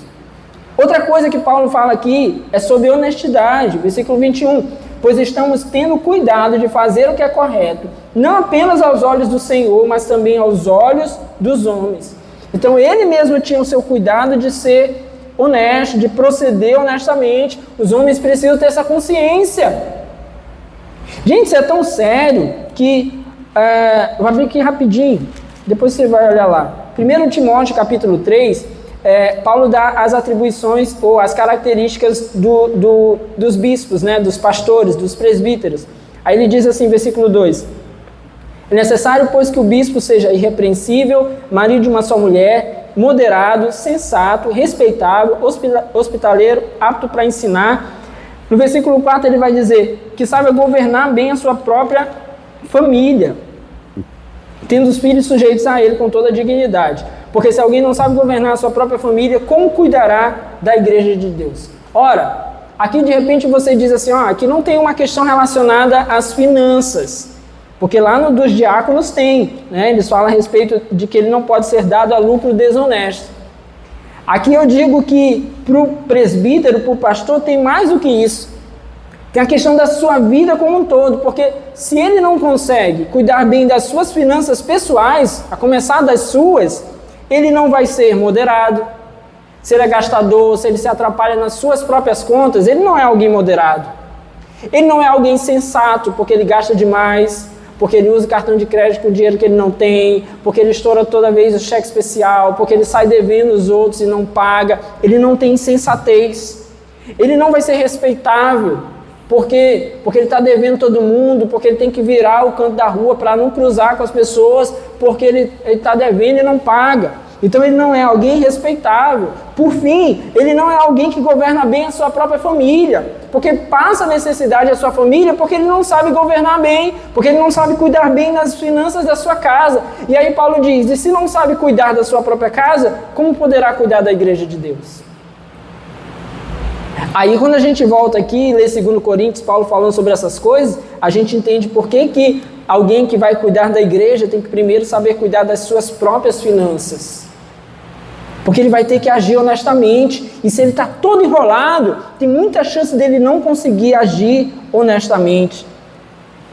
Outra coisa que Paulo fala aqui é sobre honestidade, versículo 21. Pois estamos tendo cuidado de fazer o que é correto, não apenas aos olhos do Senhor, mas também aos olhos dos homens. Então ele mesmo tinha o seu cuidado de ser honesto, de proceder honestamente. Os homens precisam ter essa consciência. Gente, isso é tão sério que... vou abrir aqui rapidinho, depois você vai olhar lá. 1 Timóteo capítulo 3... Paulo dá as atribuições ou as características dos bispos, né, dos pastores, dos presbíteros. Aí ele diz assim, versículo 2: é necessário, pois, que o bispo seja irrepreensível, marido de uma só mulher, moderado, sensato, respeitável, hospitaleiro, apto para ensinar. No versículo 4 ele vai dizer que saiba governar bem a sua própria família, tendo os filhos sujeitos a ele com toda a dignidade. Porque se alguém não sabe governar a sua própria família, como cuidará da igreja de Deus? Ora, aqui de repente você diz assim, ó, aqui não tem uma questão relacionada às finanças, porque lá no dos diáconos tem, né? Eles falam a respeito de que ele não pode ser dado a lucro desonesto. Aqui eu digo que para o presbítero, para o pastor, tem mais do que isso. Tem a questão da sua vida como um todo, porque se ele não consegue cuidar bem das suas finanças pessoais, a começar das suas, ele não vai ser moderado. Se ele é gastador, se ele se atrapalha nas suas próprias contas, ele não é alguém moderado. Ele não é alguém sensato, porque ele gasta demais, porque ele usa cartão de crédito com dinheiro que ele não tem, porque ele estoura toda vez o cheque especial, porque ele sai devendo os outros e não paga. Ele não tem sensatez. Ele não vai ser respeitável. Por quê? Porque ele está devendo todo mundo, porque ele tem que virar o canto da rua para não cruzar com as pessoas, porque ele está devendo e não paga. Então ele não é alguém respeitável. Por fim, ele não é alguém que governa bem a sua própria família, porque passa necessidade à sua família, porque ele não sabe governar bem, porque ele não sabe cuidar bem das finanças da sua casa. E aí Paulo diz, e se não sabe cuidar da sua própria casa, como poderá cuidar da igreja de Deus? Aí quando a gente volta aqui e lê 2 Coríntios, Paulo falando sobre essas coisas, a gente entende por que alguém que vai cuidar da igreja tem que primeiro saber cuidar das suas próprias finanças. Porque ele vai ter que agir honestamente. E se ele está todo enrolado, tem muita chance dele não conseguir agir honestamente.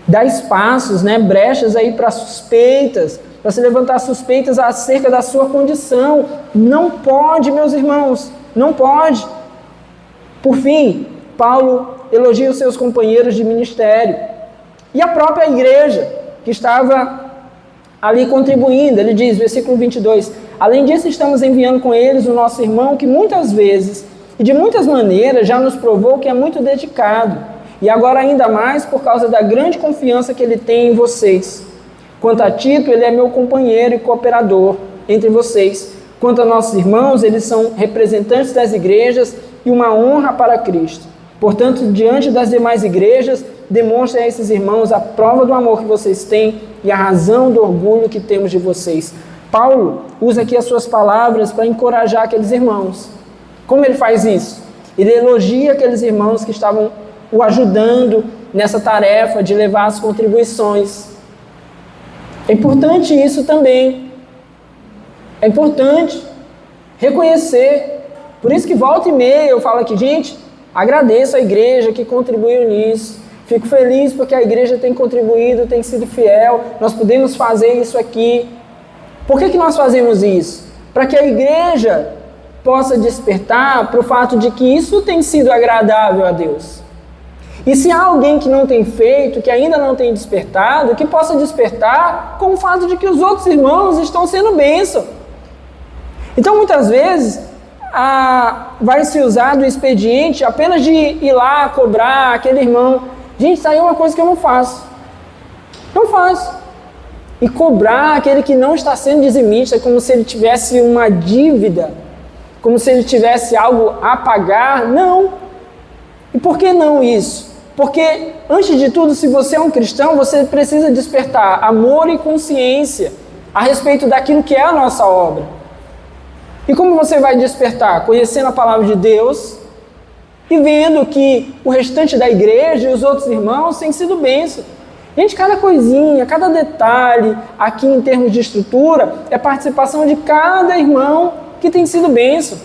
Dá espaços, brechas aí para suspeitas, para se levantar suspeitas acerca da sua condição. Não pode, meus irmãos, não pode. Por fim, Paulo elogia os seus companheiros de ministério e a própria igreja que estava ali contribuindo. Ele diz, versículo 22, além disso estamos enviando com eles o nosso irmão que muitas vezes e de muitas maneiras já nos provou que é muito dedicado e agora ainda mais por causa da grande confiança que ele tem em vocês. Quanto a Tito, ele é meu companheiro e cooperador entre vocês. Quanto a nossos irmãos, eles são representantes das igrejas e uma honra para Cristo. Portanto, diante das demais igrejas, demonstrem a esses irmãos a prova do amor que vocês têm e a razão do orgulho que temos de vocês. Paulo usa aqui as suas palavras para encorajar aqueles irmãos. Como ele faz isso? Ele elogia aqueles irmãos que estavam o ajudando nessa tarefa de levar as contribuições. É importante isso também. É importante reconhecer. Por isso que volta e meia eu falo aqui, gente, agradeço a igreja que contribuiu nisso. Fico feliz porque a igreja tem contribuído, tem sido fiel. Nós podemos fazer isso aqui. Por que nós fazemos isso? Para que a igreja possa despertar para o fato de que isso tem sido agradável a Deus. E se há alguém que não tem feito, que ainda não tem despertado, que possa despertar com o fato de que os outros irmãos estão sendo bênção. Então, muitas vezes, vai se usar do expediente apenas de ir lá cobrar aquele irmão. Gente, isso aí é uma coisa que eu não faço. Não faço. E cobrar aquele que não está sendo dizimista como se ele tivesse uma dívida, como se ele tivesse algo a pagar. Não. E por que não isso? Porque, antes de tudo, se você é um cristão, você precisa despertar amor e consciência a respeito daquilo que é a nossa obra. E como você vai despertar? Conhecendo a palavra de Deus e vendo que o restante da igreja e os outros irmãos têm sido bênção. Gente, cada coisinha, cada detalhe aqui em termos de estrutura é participação de cada irmão que tem sido bênção.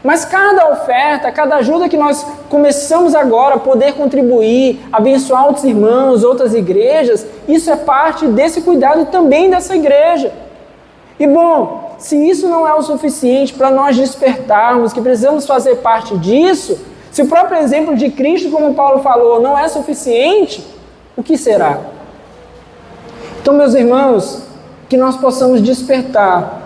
Mas cada oferta, cada ajuda que nós começamos agora a poder contribuir, abençoar outros irmãos, outras igrejas, isso é parte desse cuidado também dessa igreja. E bom, se isso não é o suficiente para nós despertarmos, que precisamos fazer parte disso, se o próprio exemplo de Cristo, como Paulo falou, não é suficiente, o que será? Então, meus irmãos, que nós possamos despertar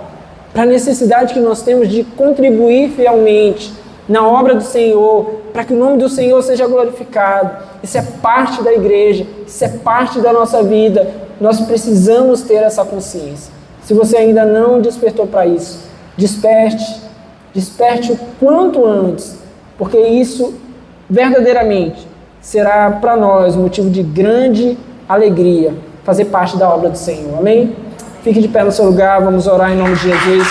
para a necessidade que nós temos de contribuir fielmente na obra do Senhor, para que o nome do Senhor seja glorificado. Isso é parte da igreja, isso é parte da nossa vida. Nós precisamos ter essa consciência. Se você ainda não despertou para isso, desperte o quanto antes, porque isso verdadeiramente será para nós motivo de grande alegria fazer parte da obra do Senhor. Amém? Fique de pé no seu lugar, vamos orar em nome de Jesus.